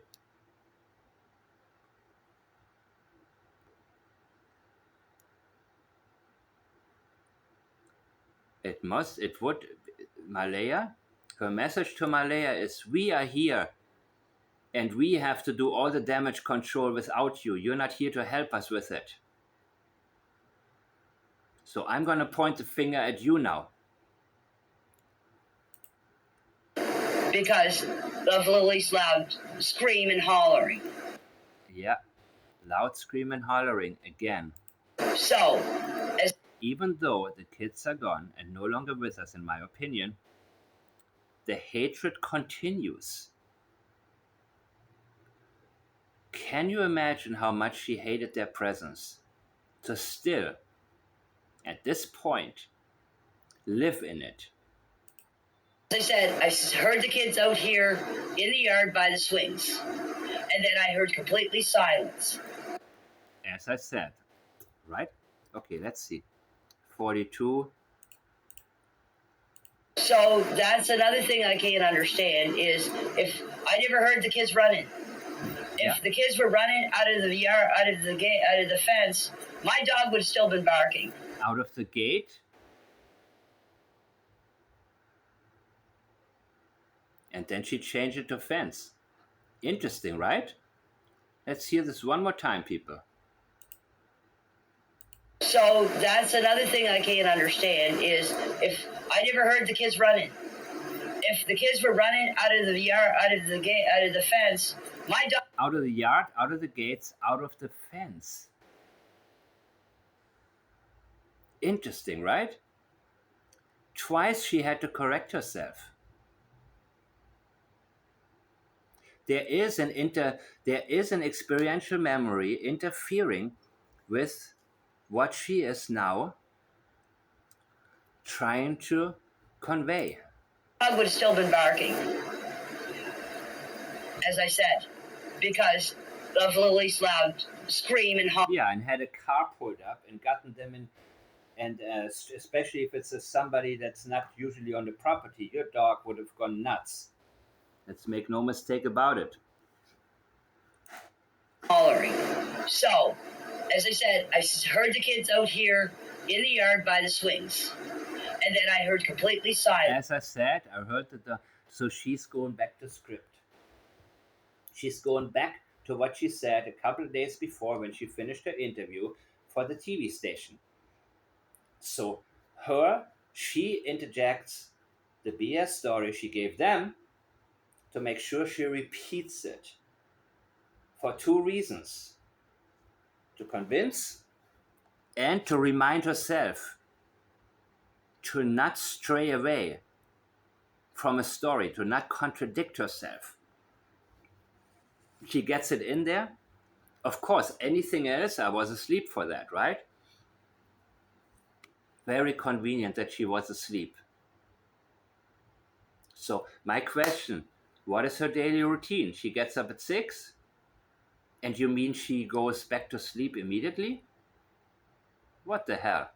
Speaker 3: It would, Malaya, her message to Malaya is, we are here and we have to do all the damage control without you. You're not here to help us with it. So I'm going to point the finger at you now.
Speaker 2: Because of Lily's loud scream and hollering.
Speaker 3: Yeah, loud scream and hollering again.
Speaker 2: So,
Speaker 3: even though the kids are gone and no longer with us, in my opinion, the hatred continues. Can you imagine how much she hated their presence? To still, at this point, live in it.
Speaker 2: as I said, I heard the kids out here in the yard by the swings. And then I heard completely silence.
Speaker 3: As I said, right? Okay, let's see. 42.
Speaker 2: So that's another thing I can't understand is if I never heard the kids running. If the kids were running out of the yard, out of the gate, out of the fence, my dog would have still been barking.
Speaker 3: Out of the gate? And then she changed it to fence. Interesting, right? Let's hear this one more time, people.
Speaker 2: So that's another thing I can't understand is if I never heard the kids running. If the kids were running out of the yard, out of the gate, out of the fence, my dog...
Speaker 3: Out of the yard, out of the gates, out of the fence. Interesting, right? Twice she had to correct herself. There is an experiential memory interfering with what she is now trying to convey.
Speaker 2: Dog would have still been barking, as I said, because of Lily's loud scream and holler.
Speaker 3: Yeah, and had a car pulled up and gotten them in, and especially if it's somebody that's not usually on the property, your dog would have gone nuts. Let's make no mistake about it.
Speaker 2: Hollering. So, as I said, I heard the kids out here in the yard by the swings. And then I heard completely silent.
Speaker 3: As I said, I heard that so she's going back to script. She's going back to what she said a couple of days before when she finished her interview for the TV station. So she interjects the BS story she gave them to make sure she repeats it for two reasons: to convince and to remind herself to not stray away from a story, to not contradict herself. She gets it in there. Of course, anything else, I was asleep for that, right? Very convenient that she was asleep. So my question, what is her daily routine? She gets up at 6? And you mean she goes back to sleep immediately? What the hell?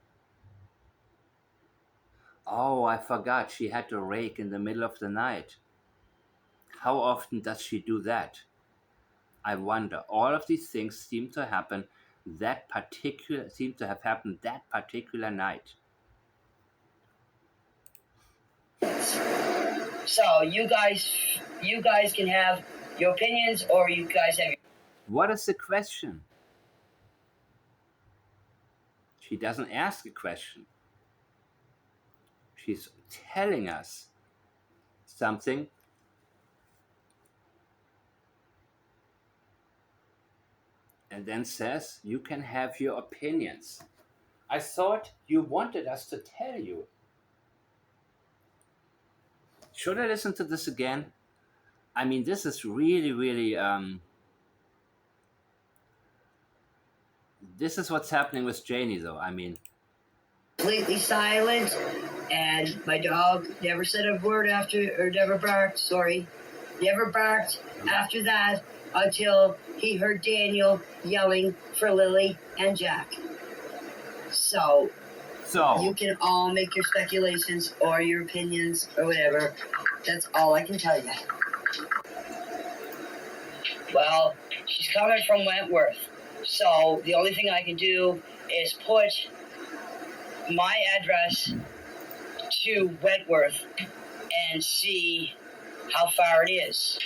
Speaker 3: Oh, I forgot she had to rake in the middle of the night. How often does she do that? I wonder. All of these things seem to have happened that particular night.
Speaker 2: So you guys can have your opinions, or you guys have.
Speaker 3: What is the question? She doesn't ask a question. She's telling us something. And then says, you can have your opinions. I thought you wanted us to tell you. Should I listen to this again? I mean, this is really, really... this is what's happening with Janie, though. I mean...
Speaker 2: completely silent, and my dog never said a word after, or never barked, never barked after that until he heard Daniel yelling for Lily and Jack. So you can all make your speculations or your opinions or whatever. That's all I can tell you. Well, she's coming from Wentworth, so the only thing I can do is put my address to Wentworth and see how far it is.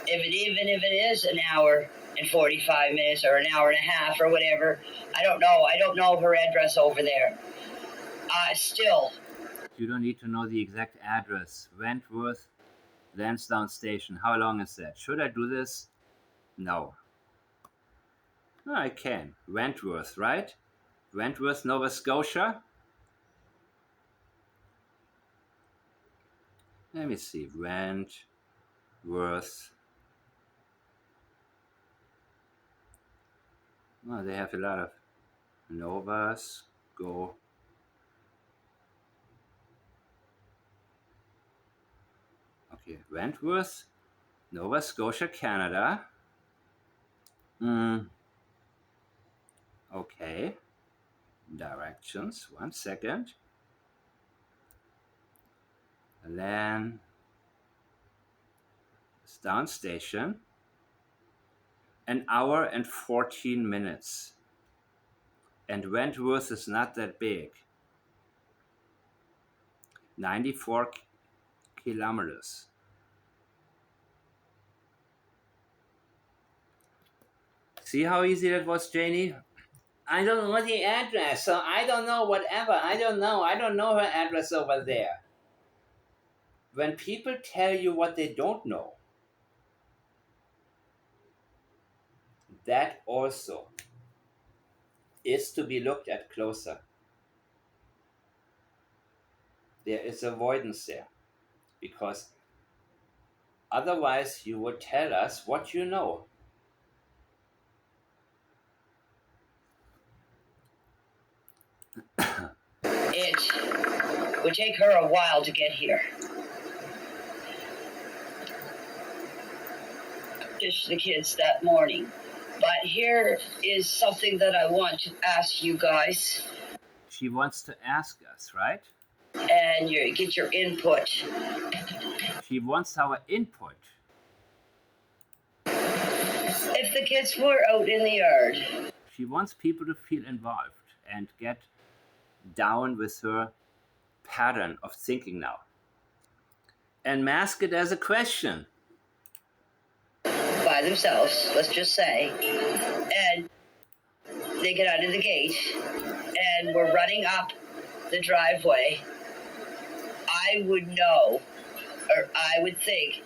Speaker 2: Even if it is an hour and 45 minutes or an hour and a half or whatever, I don't know. I don't know her address over there. Still.
Speaker 3: You don't need to know the exact address. Wentworth, Lansdowne Station. How long is that? Should I do this? No. No, I can. Wentworth, right? Wentworth, Nova Scotia? Let me see. Wentworth. Oh, they have a lot of Nova Scotia. Okay, Wentworth, Nova Scotia, Canada. Okay. Directions. 1 second. Lansdowne Station. An hour and 14 minutes. And Wentworth is not that big. 94 kilometers. See how easy that was, Janie? I don't know the address, so I don't know whatever. I don't know her address over there. When people tell you what they don't know, that also is to be looked at closer. There is avoidance there, because otherwise you would tell us what you know.
Speaker 2: It would take her a while to get here. Just the kids that morning. But here is something that I want to ask you guys.
Speaker 3: She wants to ask us, right?
Speaker 2: And get your input.
Speaker 3: She wants our input.
Speaker 2: If the kids were out in the yard.
Speaker 3: She wants people to feel involved and get down with her pattern of thinking now. And mask it as a question.
Speaker 2: By themselves, let's just say. And they get out of the gate and we're running up the driveway. I would know, or I would think,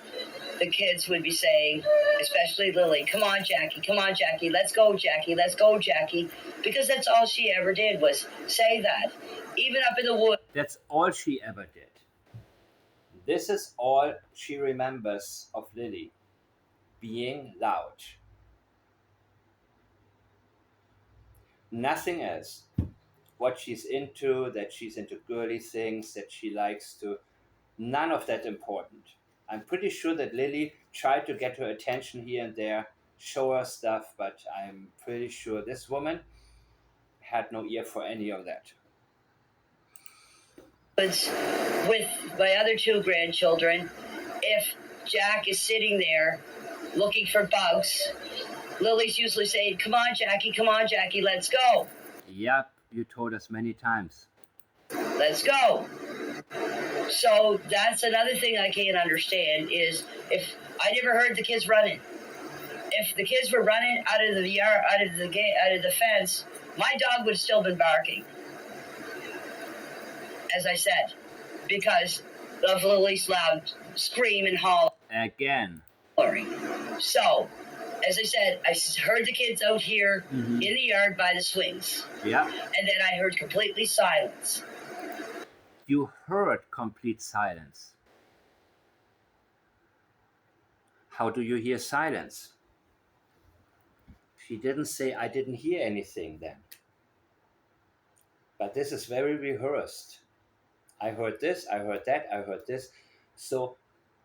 Speaker 2: the kids would be saying, especially Lily, come on, Jackie, let's go, Jackie. Because that's all she ever did was say that. Even up in the woods.
Speaker 3: That's all she ever did. This is all she remembers of Lily, being loud. Nothing else. What she's into, that she's into girly things, that she likes to, none of that important. I'm pretty sure that Lily tried to get her attention here and there, show her stuff, but I'm pretty sure this woman had no ear for any of that.
Speaker 2: With my other two grandchildren, if Jack is sitting there looking for bugs, Lily's usually saying, come on, Jackie, let's go.
Speaker 3: Yep, you told us many times.
Speaker 2: Let's go. So that's another thing I can't understand is if I never heard the kids running. If the kids were running out of the yard, out of the gate, out of the fence, my dog would have still been barking. As I said, because of Lily's loud scream and holler.
Speaker 3: Again.
Speaker 2: So, as I said, I heard the kids out here in the yard by the swings.
Speaker 3: Yeah.
Speaker 2: And then I heard completely silence.
Speaker 3: You heard complete silence. How do you hear silence? She didn't say, I didn't hear anything then. But this is very rehearsed. I heard this, I heard that, I heard this. So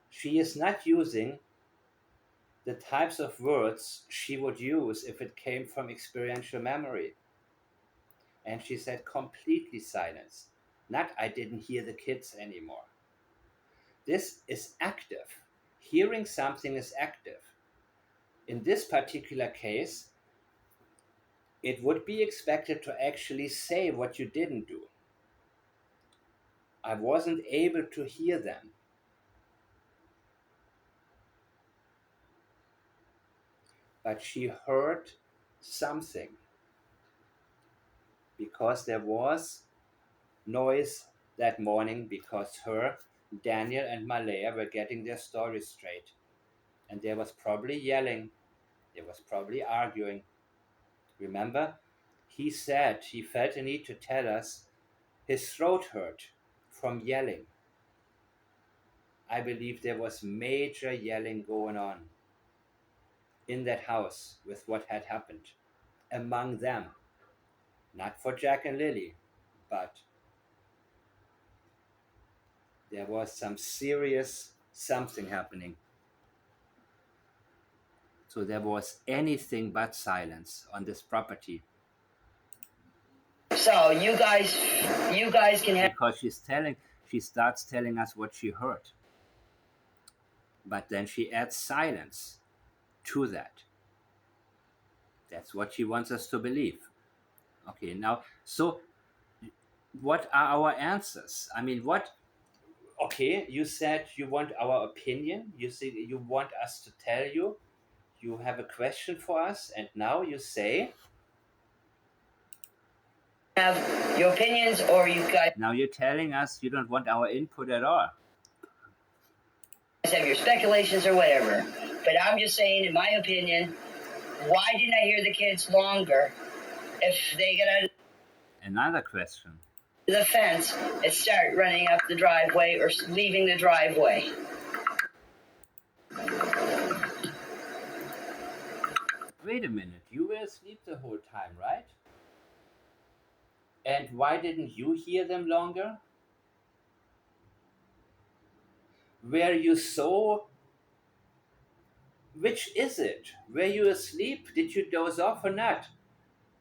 Speaker 3: she is not using the types of words she would use if it came from experiential memory. And she said completely silence. Not I didn't hear the kids anymore. This is active. Hearing something is active. In this particular case, it would be expected to actually say what you didn't do. I wasn't able to hear them. But she heard something because there was noise that morning because Daniel, and Malaya were getting their stories straight. And there was probably yelling, there was probably arguing. Remember, he said he felt a need to tell us his throat hurt from yelling. I believe there was major yelling going on in that house with what had happened among them. Not for Jack and Lilly, but there was some serious something happening. So there was anything but silence on this property.
Speaker 2: So you guys can have.
Speaker 3: Because she starts telling us what she heard. But then she adds silence to that. That's what she wants us to believe. Okay, now, so what are our answers? I mean, okay, you said you want our opinion. You say you want us to tell you. You have a question for us, and now you say.
Speaker 2: Have your opinions, or you guys
Speaker 3: Now you're telling us you don't want our input at all.
Speaker 2: have your speculations or whatever. But I'm just saying, in my opinion, why didn't I hear the kids longer if they got out of
Speaker 3: Another question.
Speaker 2: the fence and start running up the driveway or leaving the driveway?
Speaker 3: Wait a minute, you were asleep the whole time, right? And why didn't you hear them longer? Were you so. Which is it? Were you asleep? Did you doze off or not?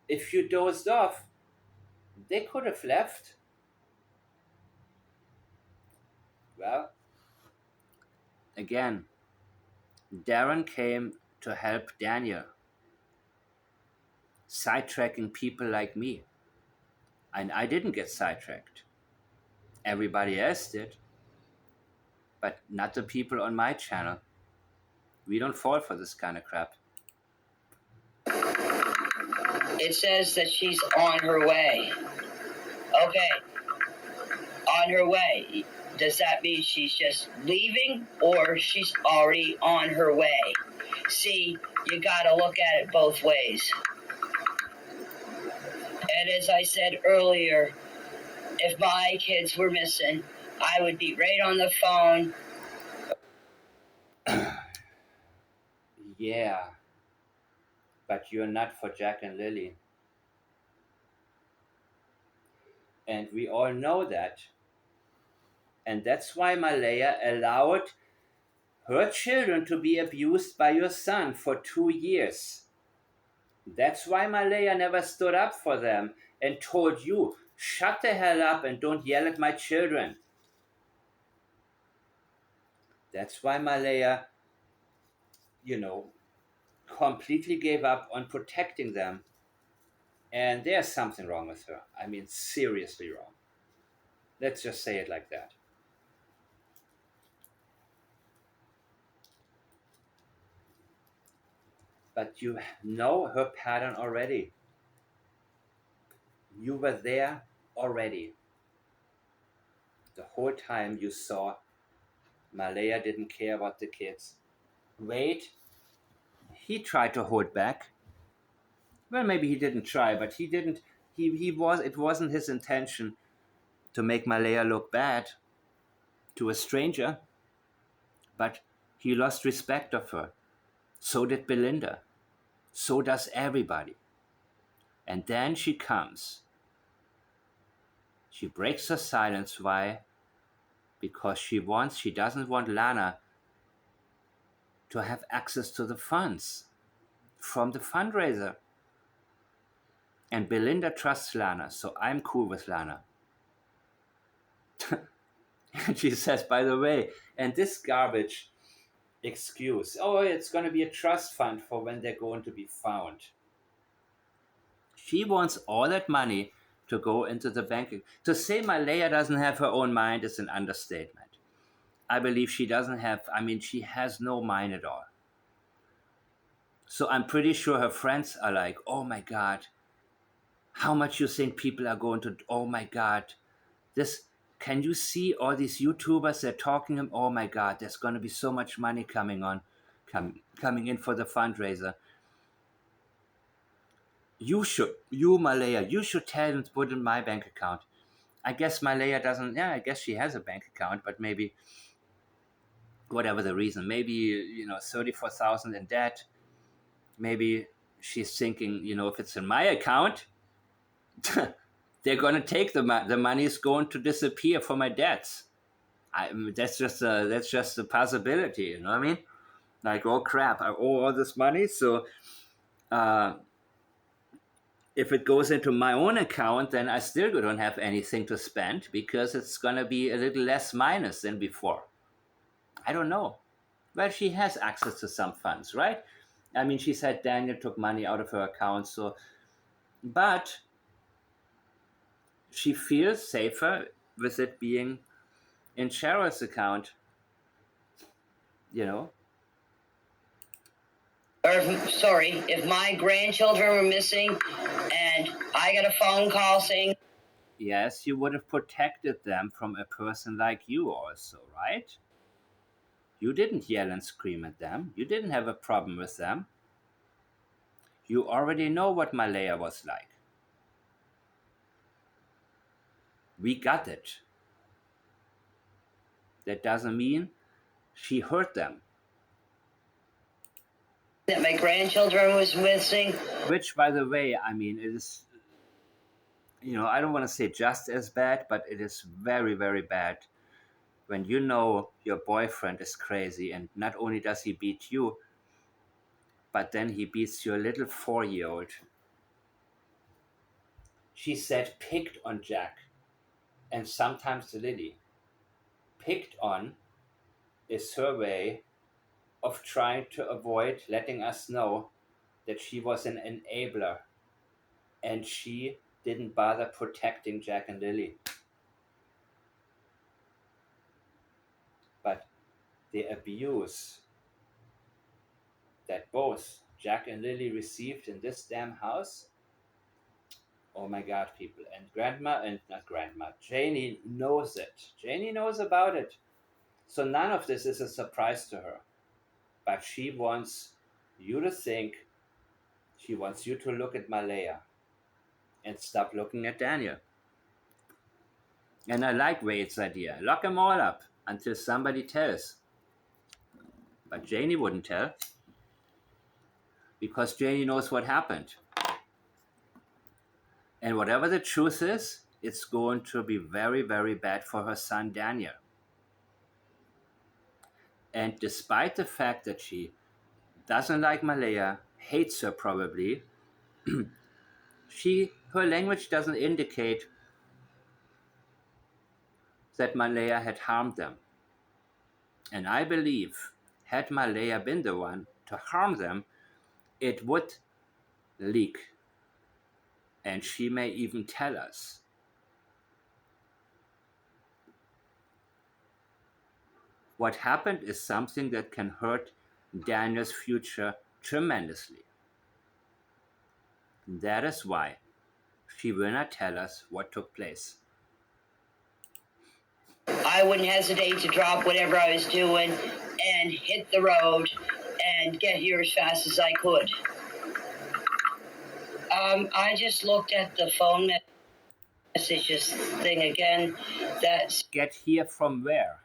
Speaker 3: If you dozed off, they could have left. Well, again, Darren came to help Daniel, sidetracking people like me. And I didn't get sidetracked. Everybody else did, but not the people on my channel. We don't fall for this kind of crap.
Speaker 2: It says that she's on her way. Okay. On her way. Does that mean she's just leaving or she's already on her way? See, you gotta look at it both ways. And as I said earlier, if my kids were missing, I would be right on the phone.
Speaker 3: Yeah, but you're not for Jack and Lilly. And we all know that. And that's why Malaya allowed her children to be abused by your son for 2 years. That's why Malaya never stood up for them and told you, shut the hell up and don't yell at my children. That's why Malaya, completely gave up on protecting them. And there's something wrong with her. I mean, seriously wrong. Let's just say it like that. But you know her pattern already. You were there already. The whole time you saw Malaya didn't care about the kids. Wade, he tried to hold back. Well, maybe he didn't try, but he didn't. It wasn't his intention to make Malaya look bad to a stranger, but he lost respect of her. So did Belinda. So does everybody. And then she comes. She breaks her silence. Why? Because she doesn't want Lana to have access to the funds from the fundraiser. And Belinda trusts Lana, so I'm cool with Lana. And she says, by the way, and this garbage excuse, oh, it's going to be a trust fund for when they're going to be found. She wants all that money to go into the bank. To say Malaya doesn't have her own mind is an understatement. I believe she doesn't have, I mean, she has no mind at all. So I'm pretty sure her friends are like, oh my God, how much you think people are going to, oh my God, this, can you see all these YouTubers, they're talking, oh my God, there's going to be so much money coming in for the fundraiser. You Malaya, you should tell them to put in my bank account. I guess Malaya doesn't, yeah, I guess she has a bank account, but maybe, whatever the reason, maybe, 34,000 in debt. Maybe she's thinking, if it's in my account, they're going to take the money is going to disappear for my debts. That's just a possibility, you know what I mean? Like, oh crap, I owe all this money, so if it goes into my own account, then I still don't have anything to spend because it's going to be a little less minus than before. I don't know. Well, she has access to some funds, right? I mean, she said Daniel took money out of her account, so, but she feels safer with it being in Cheryl's account, you know?
Speaker 2: Or if my grandchildren were missing and I got a phone call saying,
Speaker 3: Yes, you would have protected them from a person like you also, right? You didn't yell and scream at them. You didn't have a problem with them. You already know what Malaya was like. We got it. That doesn't mean she hurt them.
Speaker 2: that my grandchildren was missing.
Speaker 3: Which, by the way, I mean, it is, I don't want to say just as bad, but it is very, very bad when you know your boyfriend is crazy and not only does he beat you, but then he beats your little 4-year-old. She said picked on Jack and sometimes Lily. Picked on is her way of trying to avoid letting us know that she was an enabler and she didn't bother protecting Jack and Lily. But the abuse that both Jack and Lily received in this damn house, oh my God, people. And not grandma, Janie knows it. Janie knows about it. So none of this is a surprise to her. But she wants you to think, she wants you to look at Malaya and stop looking at Daniel. And I like Wade's idea. Lock them all up until somebody tells. But Janie wouldn't tell because Janie knows what happened. And whatever the truth is, it's going to be very, very bad for her son Daniel. And despite the fact that she doesn't like Malaya, hates her probably, her language doesn't indicate that Malaya had harmed them. And I believe, had Malaya been the one to harm them, it would leak. And she may even tell us. What happened is something that can hurt Daniel's future tremendously. That is why she will not tell us what took place.
Speaker 2: I wouldn't hesitate to drop whatever I was doing and hit the road and get here as fast as I could. I just looked at the phone messages thing again. That's
Speaker 3: Get here from where?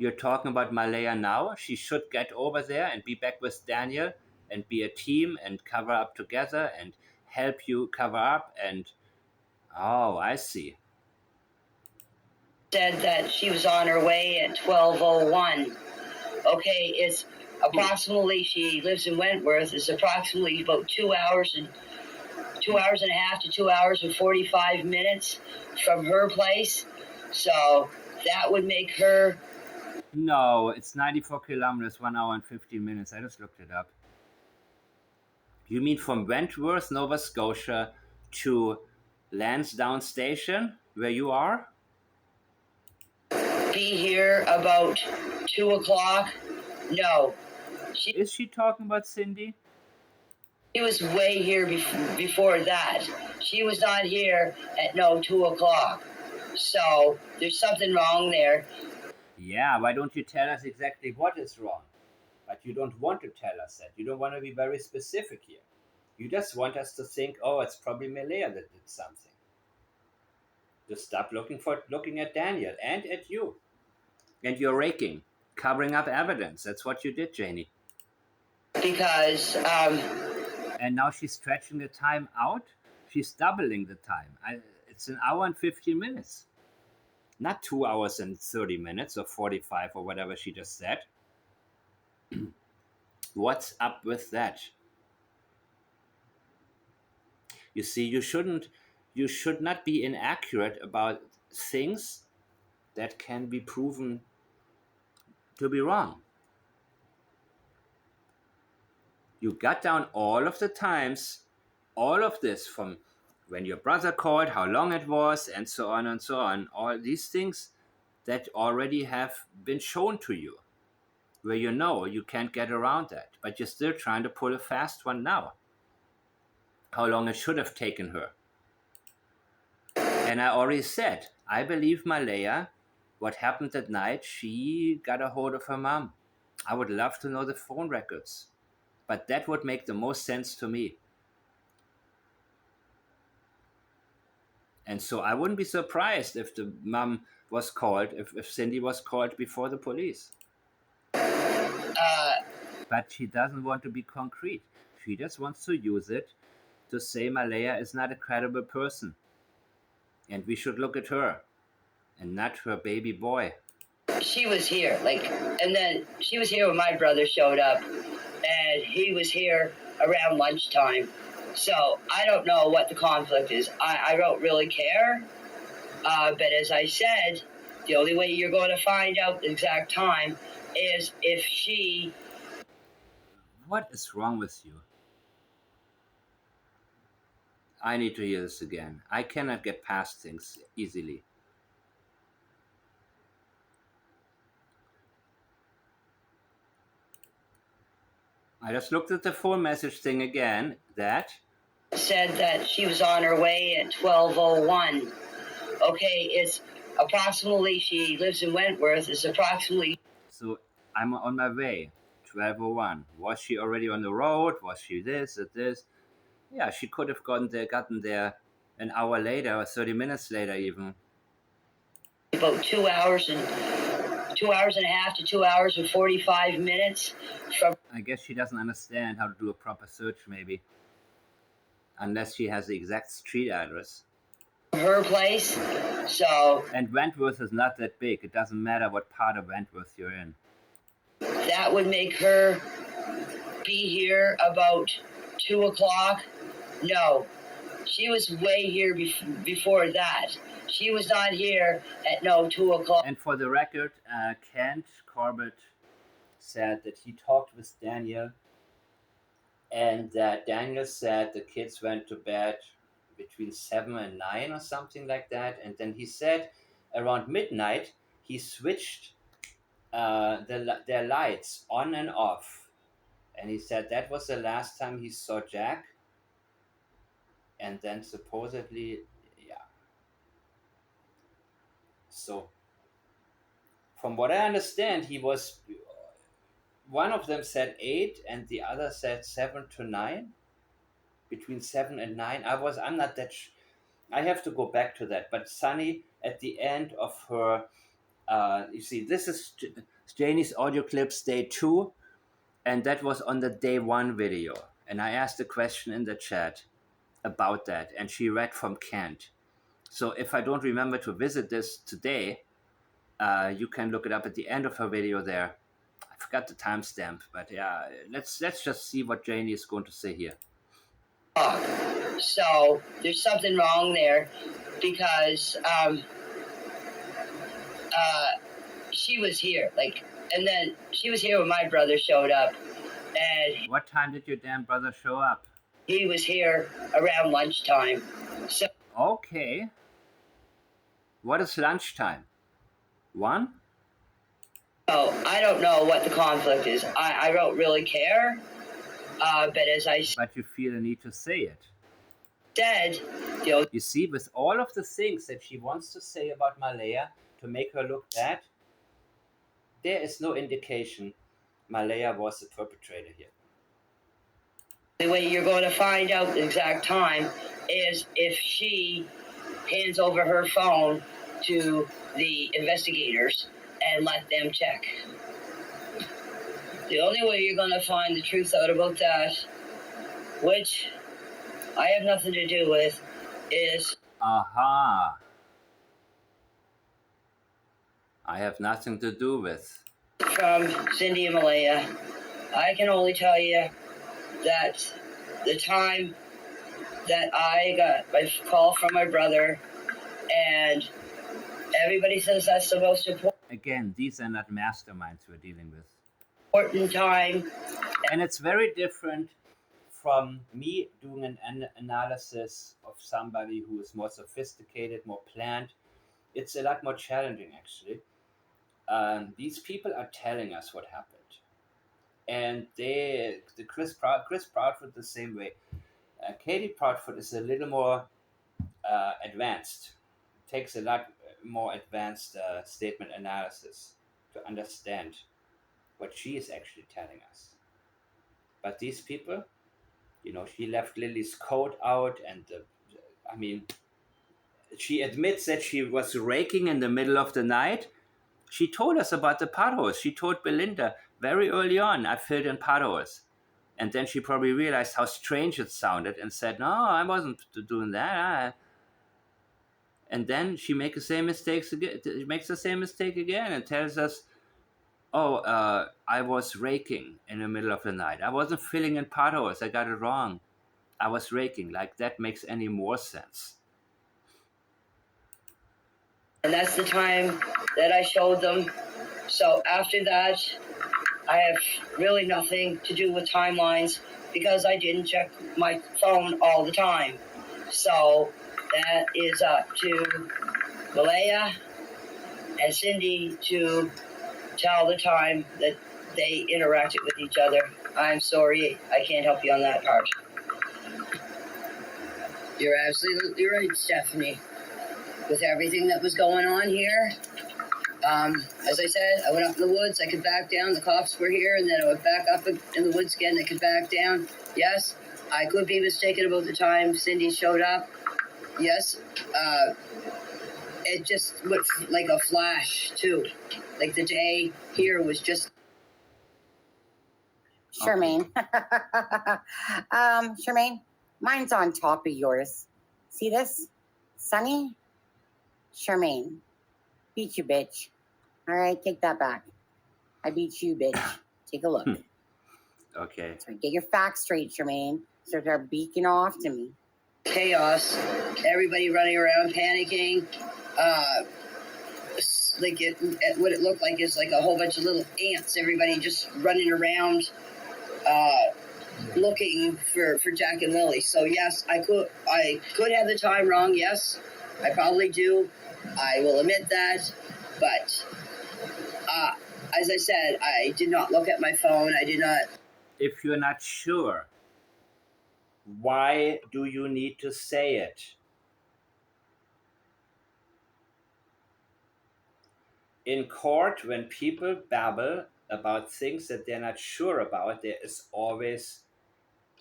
Speaker 3: You're talking about Malaya now? She should get over there and be back with Daniel and be a team and cover up together and help you cover up and... Oh, I see.
Speaker 2: said that she was on her way at 12:01. Okay, it's approximately, she lives in Wentworth, it's approximately about 2 hours and a half to 2 hours and 45 minutes from her place. So that would make her...
Speaker 3: No, it's 94 kilometers, 1 hour and 15 minutes. I just looked it up. You mean from Wentworth, Nova Scotia to Lansdowne Station, where you are?
Speaker 2: Be here about 2 o'clock? No.
Speaker 3: Is she talking about Cindy?
Speaker 2: She was way here before that. She was not here at 2 o'clock. So there's something wrong there.
Speaker 3: Yeah, why don't you tell us exactly what is wrong? But you don't want to tell us that. You don't want to be very specific here. You just want us to think, oh, it's probably Malaya that did something. Just stop looking at Daniel and at you. And you're raking, covering up evidence. That's what you did, Janie.
Speaker 2: Because,
Speaker 3: And now she's stretching the time out. She's doubling the time. It's an hour and 15 minutes. Not 2 hours and 30 minutes or 45 or whatever she just said. What's up with that? You see, you should not be inaccurate about things that can be proven to be wrong. You got down all of the times, all of this from when your brother called, how long it was, and so on and so on. All these things that already have been shown to you, where you know you can't get around that, but you're still trying to pull a fast one now. How long it should have taken her. And I already said, I believe Malaya, what happened that night, she got a hold of her mom. I would love to know the phone records, but that would make the most sense to me. And so I wouldn't be surprised if the mom was called, if Cindy was called before the police. But she doesn't want to be concrete. She just wants to use it to say Malaya is not a credible person. And we should look at her and not her baby boy.
Speaker 2: she was here, and then she was here when my brother showed up, and he was here around lunchtime. So I don't know what the conflict is. I don't really care. But as I said, the only way you're going to find out the exact time is if she.
Speaker 3: What is wrong with you? I need to hear this again. I cannot get past things easily. I just looked at the phone message thing again. That
Speaker 2: Said that she was on her way at 12:01. Okay, it's approximately, she lives in Wentworth, it's approximately.
Speaker 3: so I'm on my way. 12:01. Was she already on the road? Was she this or this? Yeah, she could have gotten there an hour later or 30 minutes later even.
Speaker 2: About 2 hours and a half to 2 hours and 45 minutes from.
Speaker 3: I guess she doesn't understand how to do a proper search, maybe. Unless she has the exact street address.
Speaker 2: Her place. So.
Speaker 3: And Wentworth is not that big. It doesn't matter what part of Wentworth you're in.
Speaker 2: That would make her be here about 2 o'clock. No. She was way here before that. She was not here at 2 o'clock.
Speaker 3: And for the record, Kent Corbett said that he talked with Daniel and that Daniel said the kids went to bed between 7 and 9 or something like that. And then he said around midnight he switched their lights on and off. And he said that was the last time he saw Jack. And then supposedly, yeah. So, from what I understand, one of them said 8 and the other said 7 to 9. Between 7 and 9. I'm not that. I have to go back to that. But Sunny, at the end of her, you see, this is Janie's audio clips day 2. And that was on the day 1 video. And I asked a question in the chat about that. And she read from Kent. So if I don't remember to visit this today, you can look it up at the end of her video there. I forgot the timestamp, but yeah, let's just see what Janie is going to say here.
Speaker 2: So there's something wrong there because she was here, and then she was here when my brother showed up. And
Speaker 3: what time did your damn brother show up?
Speaker 2: He was here around lunchtime. So,
Speaker 3: Okay. What is lunchtime? 1?
Speaker 2: I don't know what the conflict is. I don't really care. But as I
Speaker 3: But you feel the need to say it.
Speaker 2: said,
Speaker 3: You see, with all of the things that she wants to say about Malaya to make her look bad, there is no indication Malaya was the perpetrator here.
Speaker 2: the way you're going to find out the exact time is if she hands over her phone to the investigators and let them check. The only way you're going to find the truth out about that, which I have nothing to do with, is
Speaker 3: Aha. I have nothing to do with.
Speaker 2: from Cindy and Malaya. I can only tell you that the time that I got my call from my brother, and everybody says that's the most
Speaker 3: Again, these are not masterminds we're dealing with.
Speaker 2: important time.
Speaker 3: And it's very different from me doing an analysis of somebody who is more sophisticated, more planned. It's a lot more challenging, actually. These people are telling us what happened. And Chris Proudfoot the same way. Katie Proudfoot is a little more advanced, takes a lot more advanced statement analysis to understand what she is actually telling us. But these people, she left Lily's coat out, and I mean, she admits that she was raking in the middle of the night. She told us about the potholes. She told Belinda very early on, I filled in potholes. And then she probably realized how strange it sounded and said, no, I wasn't doing that. And then she makes the same mistakes again. Makes the same mistake again and tells us, "Oh, I was raking in the middle of the night. I wasn't filling in potholes. I got it wrong. I was raking." Like that makes any more sense.
Speaker 2: And that's the time that I showed them. So after that, I have really nothing to do with timelines because I didn't check my phone all the time. So that is up to Malaya and Cindy to tell the time that they interacted with each other. I'm sorry, I can't help you on that part. You're absolutely right, Stephanie. With everything that was going on here, as I said, I went up in the woods, I could back down, the cops were here, and then I would back up in the woods again, I could back down. Yes, I could be mistaken about the time Cindy showed up. Yes, it just went like a flash, too. Like the day here was just...
Speaker 1: Charmaine. Charmaine, mine's on top of yours. See this? Sunny? Charmaine. Beat you, bitch. All right, take that back. I beat you, bitch. Take a look.
Speaker 3: Okay.
Speaker 1: So get your facts straight, Charmaine. So they're beaking off to me.
Speaker 2: Chaos. Everybody running around panicking. Like what it looked like is like a whole bunch of little ants. Everybody just running around, looking for Jack and Lilly. So yes, I could have the time wrong. Yes, I probably do. I will admit that. But as I said, I did not look at my phone. I did not.
Speaker 3: If you're not sure, why do you need to say it? In court, when people babble about things that they're not sure about, there is always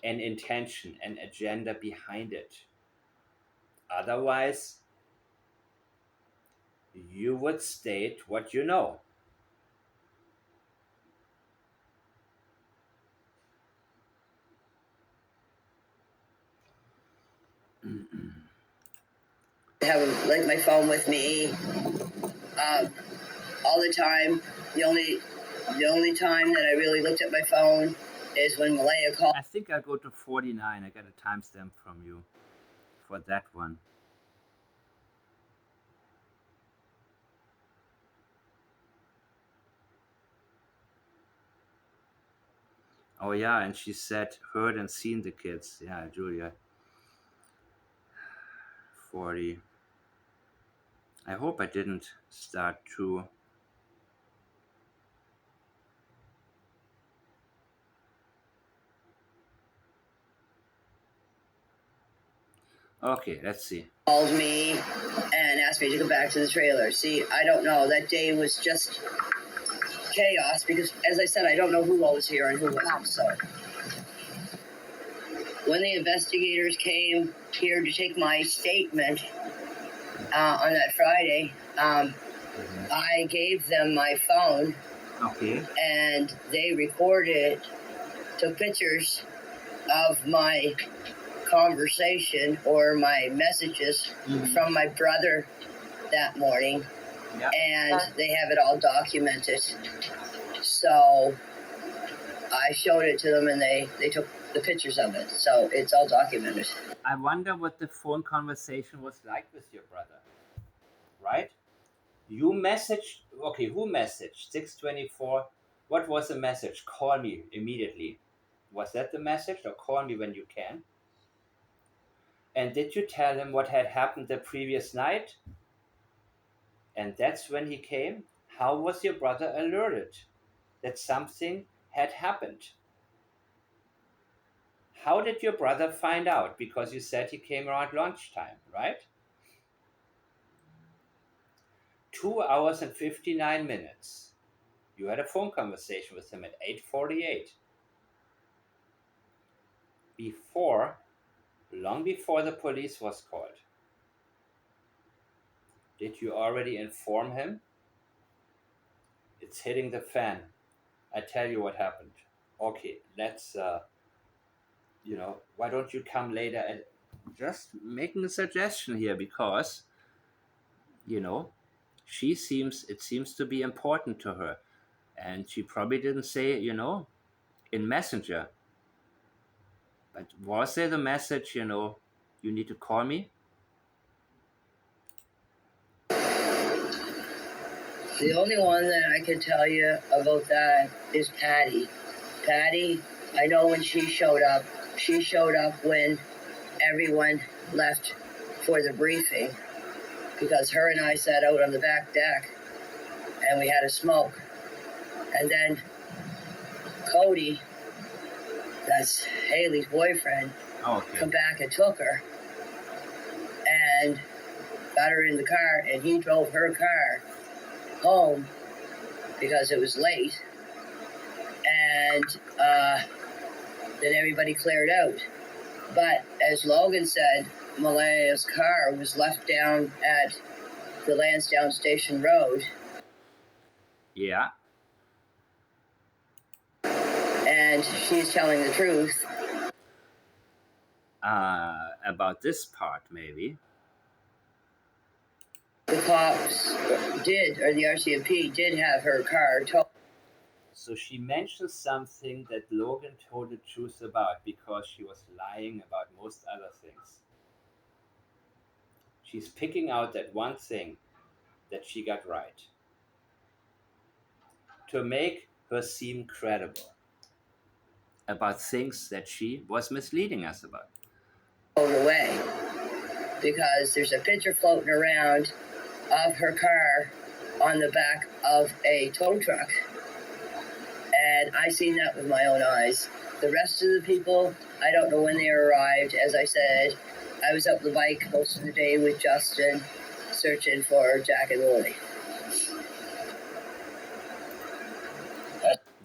Speaker 3: an intention, an agenda behind it. Otherwise, you would state what you know.
Speaker 2: Have like my phone with me all the time. The only time that I really looked at my phone is when Malaya called.
Speaker 3: I think I'll go to 49. I got a timestamp from you for that one. Oh yeah, and she said heard and seen the kids. Yeah, Julia. 40. I hope I didn't start too. Okay, let's see.
Speaker 2: Called me and asked me to come back to the trailer. See, I don't know. That day was just chaos because, as I said, I don't know who all was here and who wasn't. So when the investigators came here to take my statement on that Friday, I gave them my phone.
Speaker 3: Okay.
Speaker 2: And they recorded, took pictures of my conversation or my messages from my brother that morning.
Speaker 3: Yeah.
Speaker 2: And they have it all documented. So I showed it to them and they took the pictures of it. So it's all documented.
Speaker 3: I wonder what the phone conversation was like with your brother. Right? You messaged. Okay, who messaged? 624. What was the message? Call me immediately. Was that the message, or call me when you can? And did you tell him what had happened the previous night? And that's when he came? How was your brother alerted that something had happened? How did your brother find out? Because you said he came around lunchtime, right? 2 hours and 59 minutes. You had a phone conversation with him at 8:48. Long before the police was called. Did you already inform him? It's hitting the fan. I tell you what happened. Okay, let's, why don't you come later and just making a suggestion here because, you know, it seems to be important to her. And she probably didn't say it, in Messenger. But was there the message, you need to call me?
Speaker 2: The only one that I can tell you about that is Patty. Patty, I know when she showed up when everyone left for the briefing because her and I sat out on the back deck and we had a smoke. And then Cody, that's Haley's boyfriend, come back and took her and got her in the car, and he drove her car home because it was late. And then everybody cleared out. But as Logan said, Malaya's car was left down at the Lansdowne Station Road.
Speaker 3: Yeah.
Speaker 2: And she's telling the truth.
Speaker 3: About this part, maybe.
Speaker 2: The cops did, or the RCMP did have her car towed.
Speaker 3: So she mentioned something that Logan told the truth about because she was lying about most other things. She's picking out that one thing that she got right to make her seem credible about things that she was misleading us about.
Speaker 2: Away because there's a picture floating around of her car on the back of a tow truck. And I seen that with my own eyes. The rest of the people, I don't know when they arrived. As I said, I was up the bike most of the day with Justin searching for Jack and Lilly.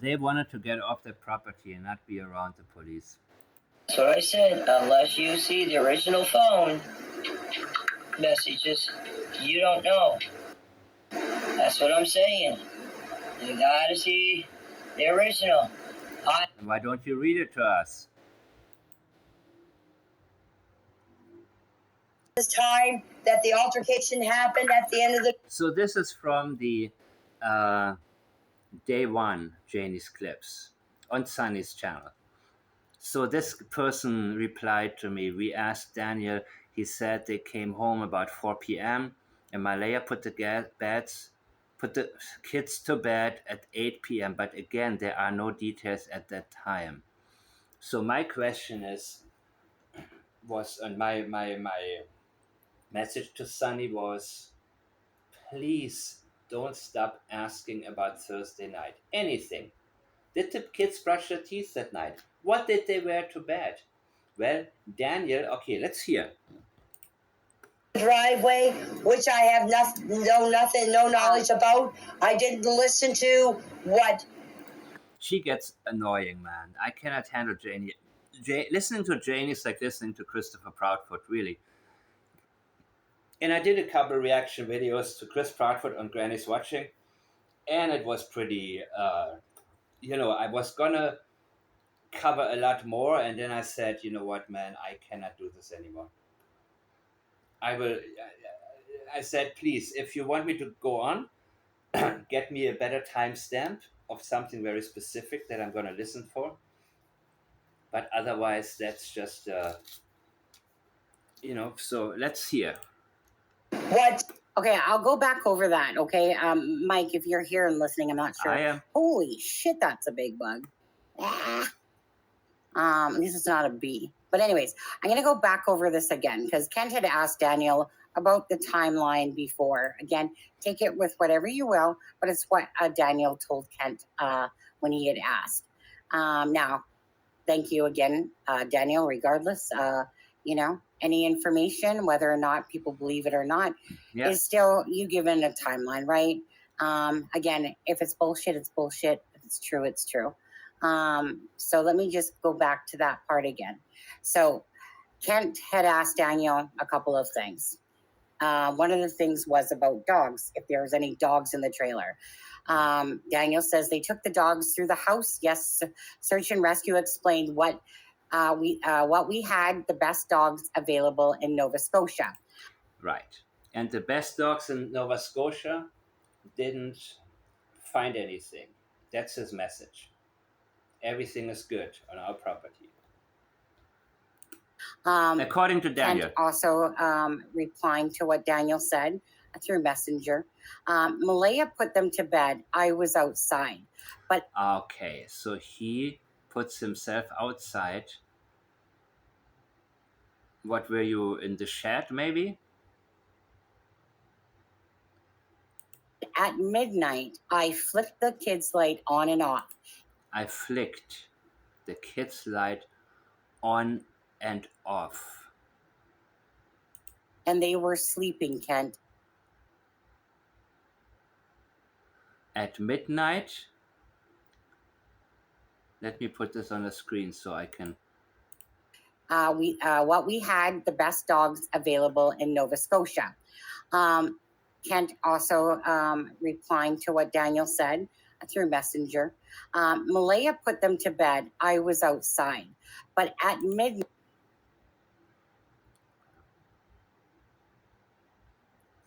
Speaker 3: They wanted to get off their property and not be around the police.
Speaker 2: So I said, unless you see the original phone messages, you don't know. That's what I'm saying. You gotta see the original.
Speaker 3: Why don't you read it to us?
Speaker 2: This time that the altercation happened at the end of the...
Speaker 3: So this is from the day one Janie's clips on Sunny's channel. So this person replied to me. We asked Daniel. He said they came home about 4 p.m. and Malaya put the beds put the kids to bed at 8 p.m., but again, there are no details at that time. So my question was, and my message to Sunny was, please don't stop asking about Thursday night. Anything. Did the kids brush their teeth that night? What did they wear to bed? Well, Daniel, okay, let's hear.
Speaker 2: Driveway, which I have no knowledge about. I didn't listen to what.
Speaker 3: She gets annoying, man. I cannot handle Janie. Listening to Janie is like listening to Christopher Proudfoot, really. And I did a couple reaction videos to Chris Proudfoot on Granny's Watching, and it was pretty. I was gonna cover a lot more, and then I said, you know what, man, I cannot do this anymore. I will. I said, please, if you want me to go on, get me a better timestamp of something very specific that I'm gonna listen for. But otherwise, that's just So let's hear.
Speaker 2: What?
Speaker 1: Okay, I'll go back over that. Okay, Mike, if you're here and listening, I'm not sure.
Speaker 3: I am.
Speaker 1: Holy shit, that's a big bug. Ah. This is not a bee. But anyways, I'm gonna go back over this again because Kent had asked Daniel about the timeline before. Again, take it with whatever you will, but it's what Daniel told Kent when he had asked. Now, thank you again, Daniel. Regardless, any information, whether or not people believe it or not, is still you given a timeline, right? Again, if it's bullshit, it's bullshit. If it's true, it's true. So let me just go back to that part again. So Kent had asked Daniel a couple of things. One of the things was about dogs, if there was any dogs in the trailer. Daniel says they took the dogs through the house. Yes, search and rescue explained what we had, the best dogs available in Nova Scotia.
Speaker 3: Right. And the best dogs in Nova Scotia didn't find anything. That's his message. Everything is good on our property. According to Daniel.
Speaker 1: Kent also replying to what Daniel said through Messenger. Malaya put them to bed. I was outside. But
Speaker 3: okay, so he puts himself outside. What were you, in the shed maybe?
Speaker 1: At midnight, I flipped the kids' light on and off.
Speaker 3: I flicked the kids' light on and off.
Speaker 1: And they were sleeping, Kent.
Speaker 3: At midnight, let me put this on the screen so I can.
Speaker 1: What we had, the best dogs available in Nova Scotia. Kent also replying to what Daniel said through Messenger. Malaya put them to bed. I was outside. But at midnight.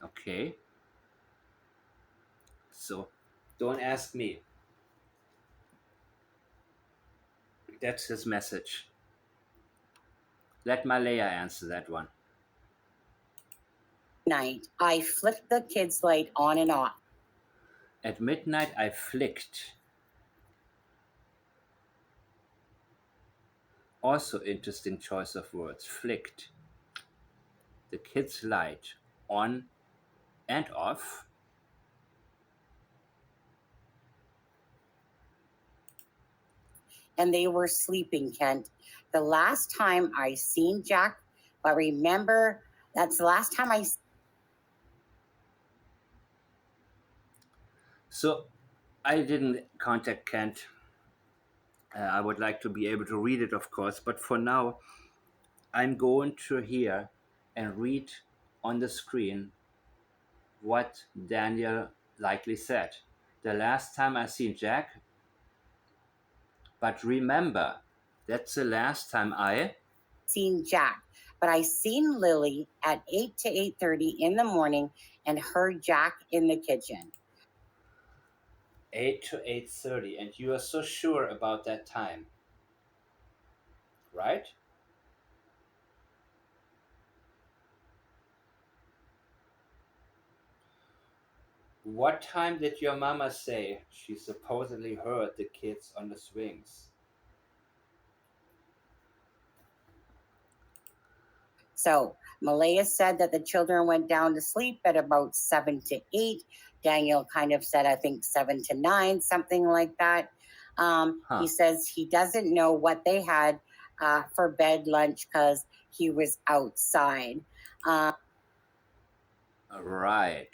Speaker 3: Okay. So don't ask me. That's his message. Let Malaya answer that one.
Speaker 1: Night, I flicked the kids' light on and off.
Speaker 3: At midnight, I flicked. Also interesting choice of words. Flicked the kids' light on and off.
Speaker 1: And they were sleeping, Kent. The last time I seen Jack, but remember, that's the last time I.
Speaker 3: So I didn't contact Kent. I would like to be able to read it, of course, but for now, I'm going to hear and read on the screen what Daniel likely said. The last time I seen Jack, but remember, that's the last time I
Speaker 1: seen Jack, but I seen Lily at 8 to 8:30 in the morning and heard Jack in the kitchen.
Speaker 3: 8 to 8:30, and you are so sure about that time, right? What time did your mama say she supposedly heard the kids on the swings?
Speaker 1: So Malaya said that the children went down to sleep at about 7 to 8. Daniel kind of said, I think 7 to 9, something like that. He says he doesn't know what they had for bed lunch because he was outside.
Speaker 3: Right.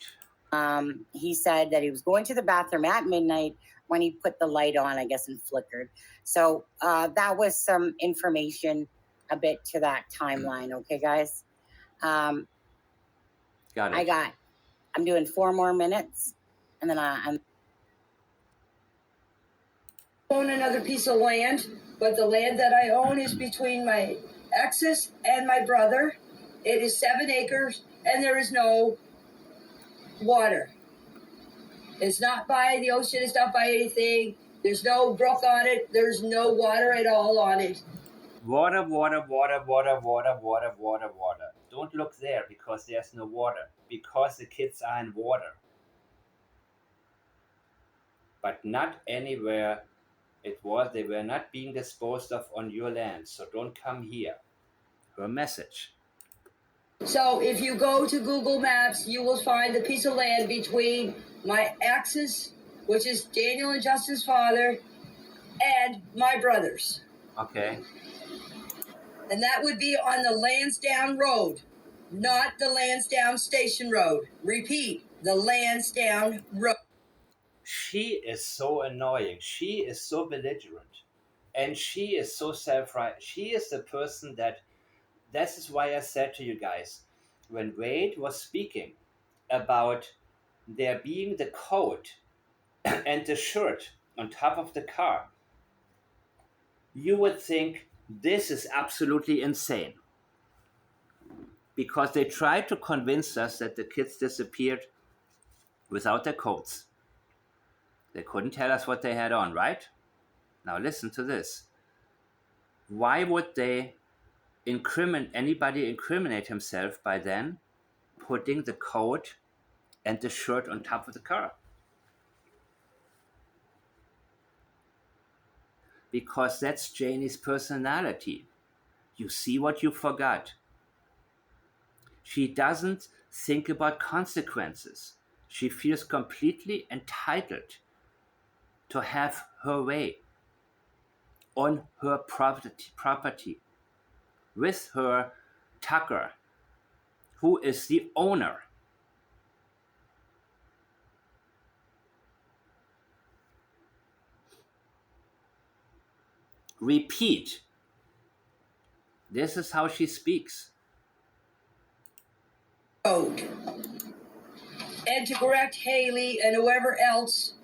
Speaker 1: He said that he was going to the bathroom at midnight when he put the light on, I guess, and flickered. So that was some information a bit to that timeline. Okay, guys.
Speaker 3: Got it.
Speaker 1: I'm doing 4 more minutes, and then I'm
Speaker 2: Own another piece of land, but the land that I own is between my exes and my brother. It is 7 acres, and there is no water. It's not by the ocean. It's not by anything. There's no brook on it. There's no water at all on it.
Speaker 3: Water. Don't look there because there's no water. Because the kids are in water. But not anywhere they were not being disposed of on your land, so don't come here. Her message.
Speaker 2: So if you go to Google Maps, you will find the piece of land between my exes, which is Daniel and Justin's father, and my brothers.
Speaker 3: Okay.
Speaker 2: And that would be on the Lansdowne Road, not the Lansdowne Station Road. Repeat, the Lansdowne Road.
Speaker 3: She is so annoying. She is so belligerent. And she is so self-right. She is the person this is why I said to you guys, when Wade was speaking about there being the coat and the shirt on top of the car, you would think this is absolutely insane. Because they tried to convince us that the kids disappeared without their coats. They couldn't tell us what they had on, right? Now listen to this. Why would they incriminate himself by then putting the coat and the shirt on top of the car? Because that's Janie's personality. You see what you forgot. She doesn't think about consequences. She feels completely entitled to have her way on her property with her Tucker, who is the owner. Repeat. This is how she speaks.
Speaker 2: Road. And to correct Haley and whoever else,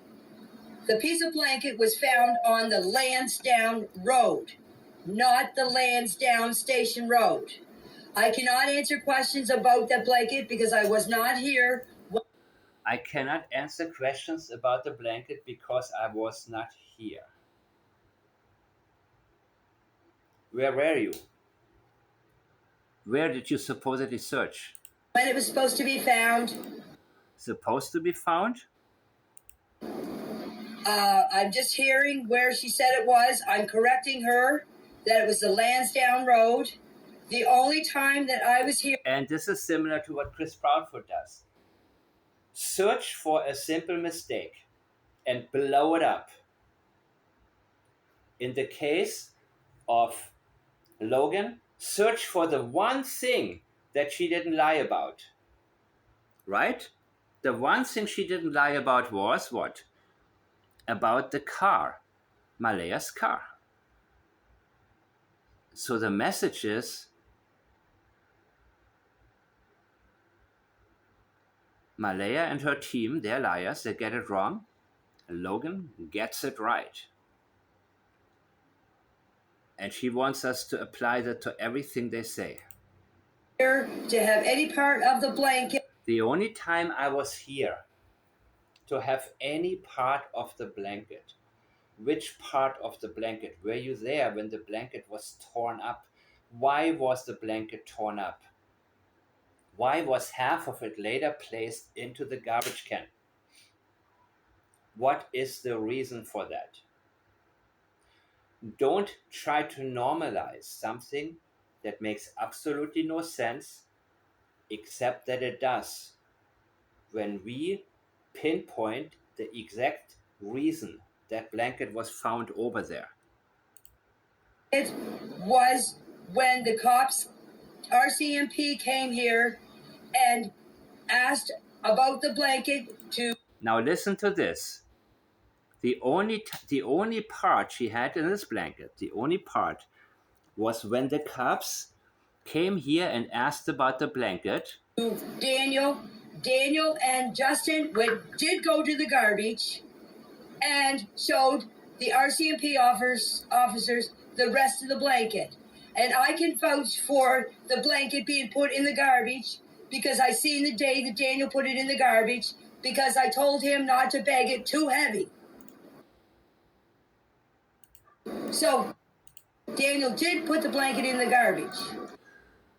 Speaker 2: the piece of blanket was found on the Lansdowne Road, not the Lansdowne Station Road. I cannot answer questions about that blanket because I was not here.
Speaker 3: I cannot answer questions about the blanket because I was not here. Where were you? Where did you supposedly search?
Speaker 2: When it was supposed to be found.
Speaker 3: Supposed to be found?
Speaker 2: I'm just hearing where she said it was. I'm correcting her that it was the Lansdowne Road. The only time that I was here.
Speaker 3: And this is similar to what Chris Proudfoot does. Search for a simple mistake and blow it up. In the case of Logan, search for the one thing that she didn't lie about. Right? The one thing she didn't lie about was what? About the car, Malaya's car. So the message is Malaya and her team, they're liars, they get it wrong. Logan gets it right. And she wants us to apply that to everything they say.
Speaker 2: To have any part of the blanket.
Speaker 3: The only time I was here to have any part of the blanket. Which part of the blanket? Were you there when the blanket was torn up? Why was the blanket torn up? Why was half of it later placed into the garbage can? What is the reason for that? Don't try to normalize something that makes absolutely no sense, except that it does when we pinpoint the exact reason that blanket was found over there.
Speaker 2: It was when the cops, RCMP, came here and asked about the blanket to.
Speaker 3: Now listen to this. The only part she had in this blanket, the only part, was when the cops came here and asked about the blanket.
Speaker 2: Daniel and Justin did go to the garbage and showed the RCMP officers the rest of the blanket. And I can vouch for the blanket being put in the garbage because I seen the day that Daniel put it in the garbage because I told him not to bag it too heavy. So Daniel did put the blanket in the garbage.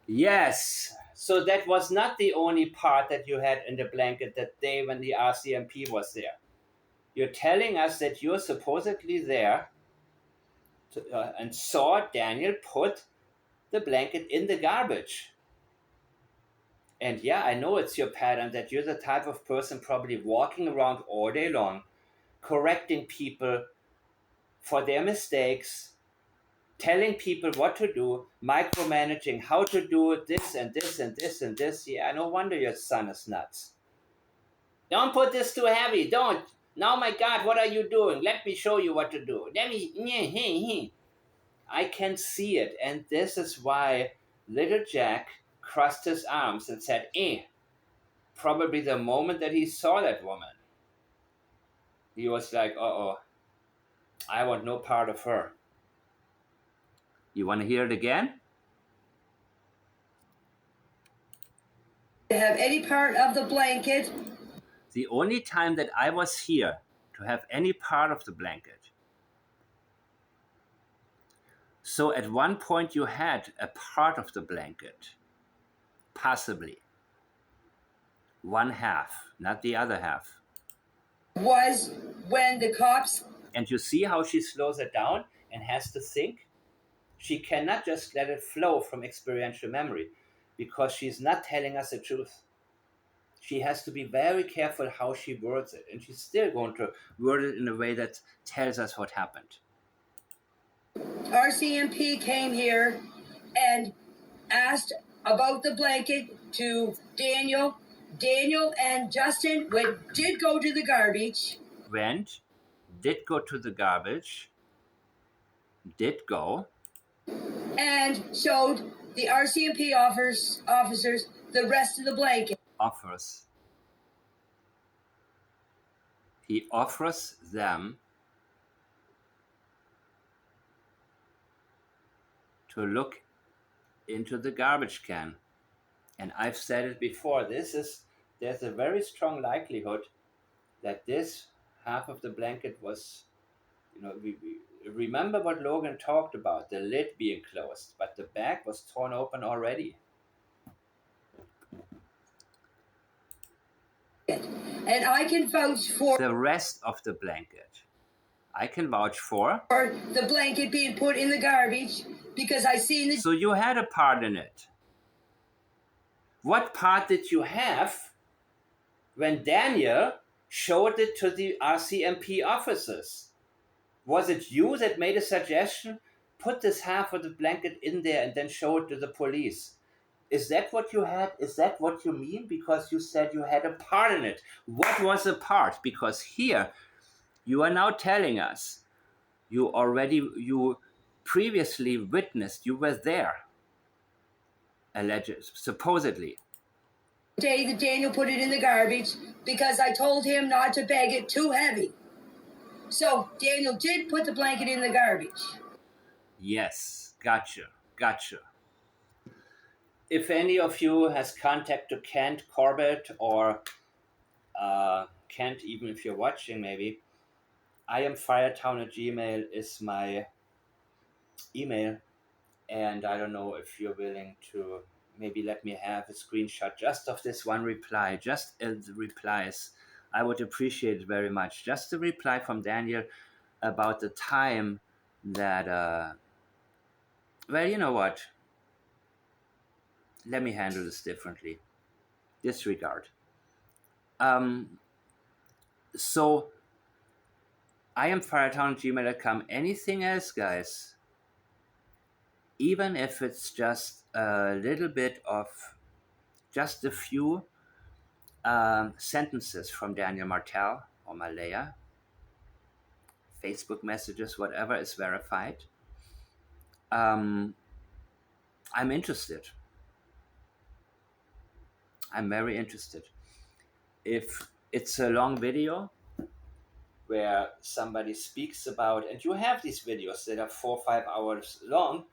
Speaker 3: Yes. So that was not the only part that you had in the blanket that day when the RCMP was there. You're telling us that you're supposedly there and saw Daniel put the blanket in the garbage. And yeah, I know it's your pattern that you're the type of person probably walking around all day long, correcting people for their mistakes, telling people what to do, micromanaging how to do this and this and this and this. Yeah, no wonder your son is nuts. Don't put this too heavy. Don't. Now, my God, what are you doing? Let me show you what to do. Let me. I can see it. And this is why little Jack crossed his arms and said, probably the moment that he saw that woman, he was like, uh-oh, I want no part of her. You want to hear it again?
Speaker 2: To have any part of the blanket.
Speaker 3: The only time that I was here to have any part of the blanket. So at one point you had a part of the blanket, possibly. One half, not the other half.
Speaker 2: Was when the cops.
Speaker 3: And you see how she slows it down and has to think? She cannot just let it flow from experiential memory because she's not telling us the truth. She has to be very careful how she words it, and she's still going to word it in a way that tells us what happened.
Speaker 2: RCMP came here and asked about the blanket to Daniel. Daniel and Justin did go to the garbage.
Speaker 3: Did go to the garbage, did go.
Speaker 2: And showed the RCMP officers the rest of the blanket.
Speaker 3: He offers them to look into the garbage can. And I've said it before, there's a very strong likelihood that this half of the blanket was, we remember what Logan talked about, the lid being closed, but the bag was torn open already.
Speaker 2: And I can vouch for
Speaker 3: the rest of the blanket. I can vouch for
Speaker 2: the blanket being put in the garbage because I seen the.
Speaker 3: So you had a part in it. What part did you have when Daniel showed it to the RCMP officers? Was it you that made a suggestion? Put this half of the blanket in there and then show it to the police. Is that what you had? Is that what you mean? Because you said you had a part in it. What was the part? Because here you are now telling us you previously witnessed, you were there, supposedly.
Speaker 2: Day that Daniel put it in the garbage because I told him not to bag it too heavy. So Daniel did put the blanket in the garbage.
Speaker 3: Yes, gotcha. If any of you has contact to Kent Corbett or Kent, even if you're watching, maybe iamfiretown@gmail is my email, and I don't know if you're willing to maybe let me have a screenshot just of this one reply, just as the replies I would appreciate it very much. Just a reply from Daniel about the time that, well, you know what? Let me handle this differently. Disregard. Um, so I am firetown@gmail.com. Anything else, guys? Even if it's just a little bit of, just a few sentences from Daniel Martel or Malaya, Facebook messages, whatever is verified. I'm interested. I'm very interested. If it's a long video where somebody speaks about, and you have these videos that are 4 or 5 hours long,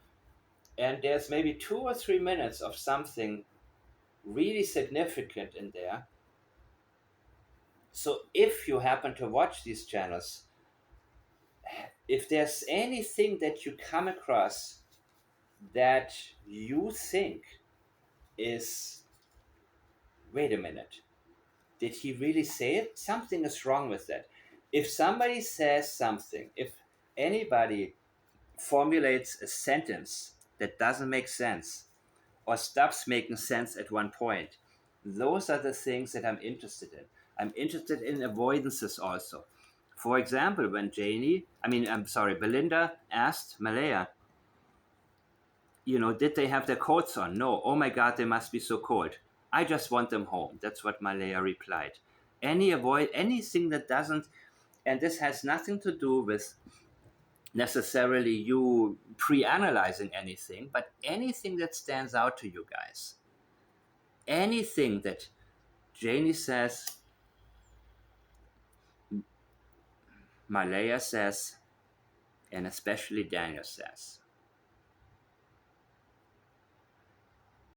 Speaker 3: and there's maybe 2 or 3 minutes of something really significant in there. So if you happen to watch these channels, if there's anything that you come across that you think is, wait a minute, did he really say it? Something is wrong with that. If somebody says something, if anybody formulates a sentence that doesn't make sense or stops making sense at one point, those are the things that I'm interested in. I'm interested in avoidances also. For example, when Belinda asked Malaya, did they have their coats on? No. Oh my God, they must be so cold. I just want them home. That's what Malaya replied. Anything that doesn't, and this has nothing to do with necessarily you pre-analyzing anything, but anything that stands out to you guys. Anything that Janie says, Malaya says, and especially Daniel says.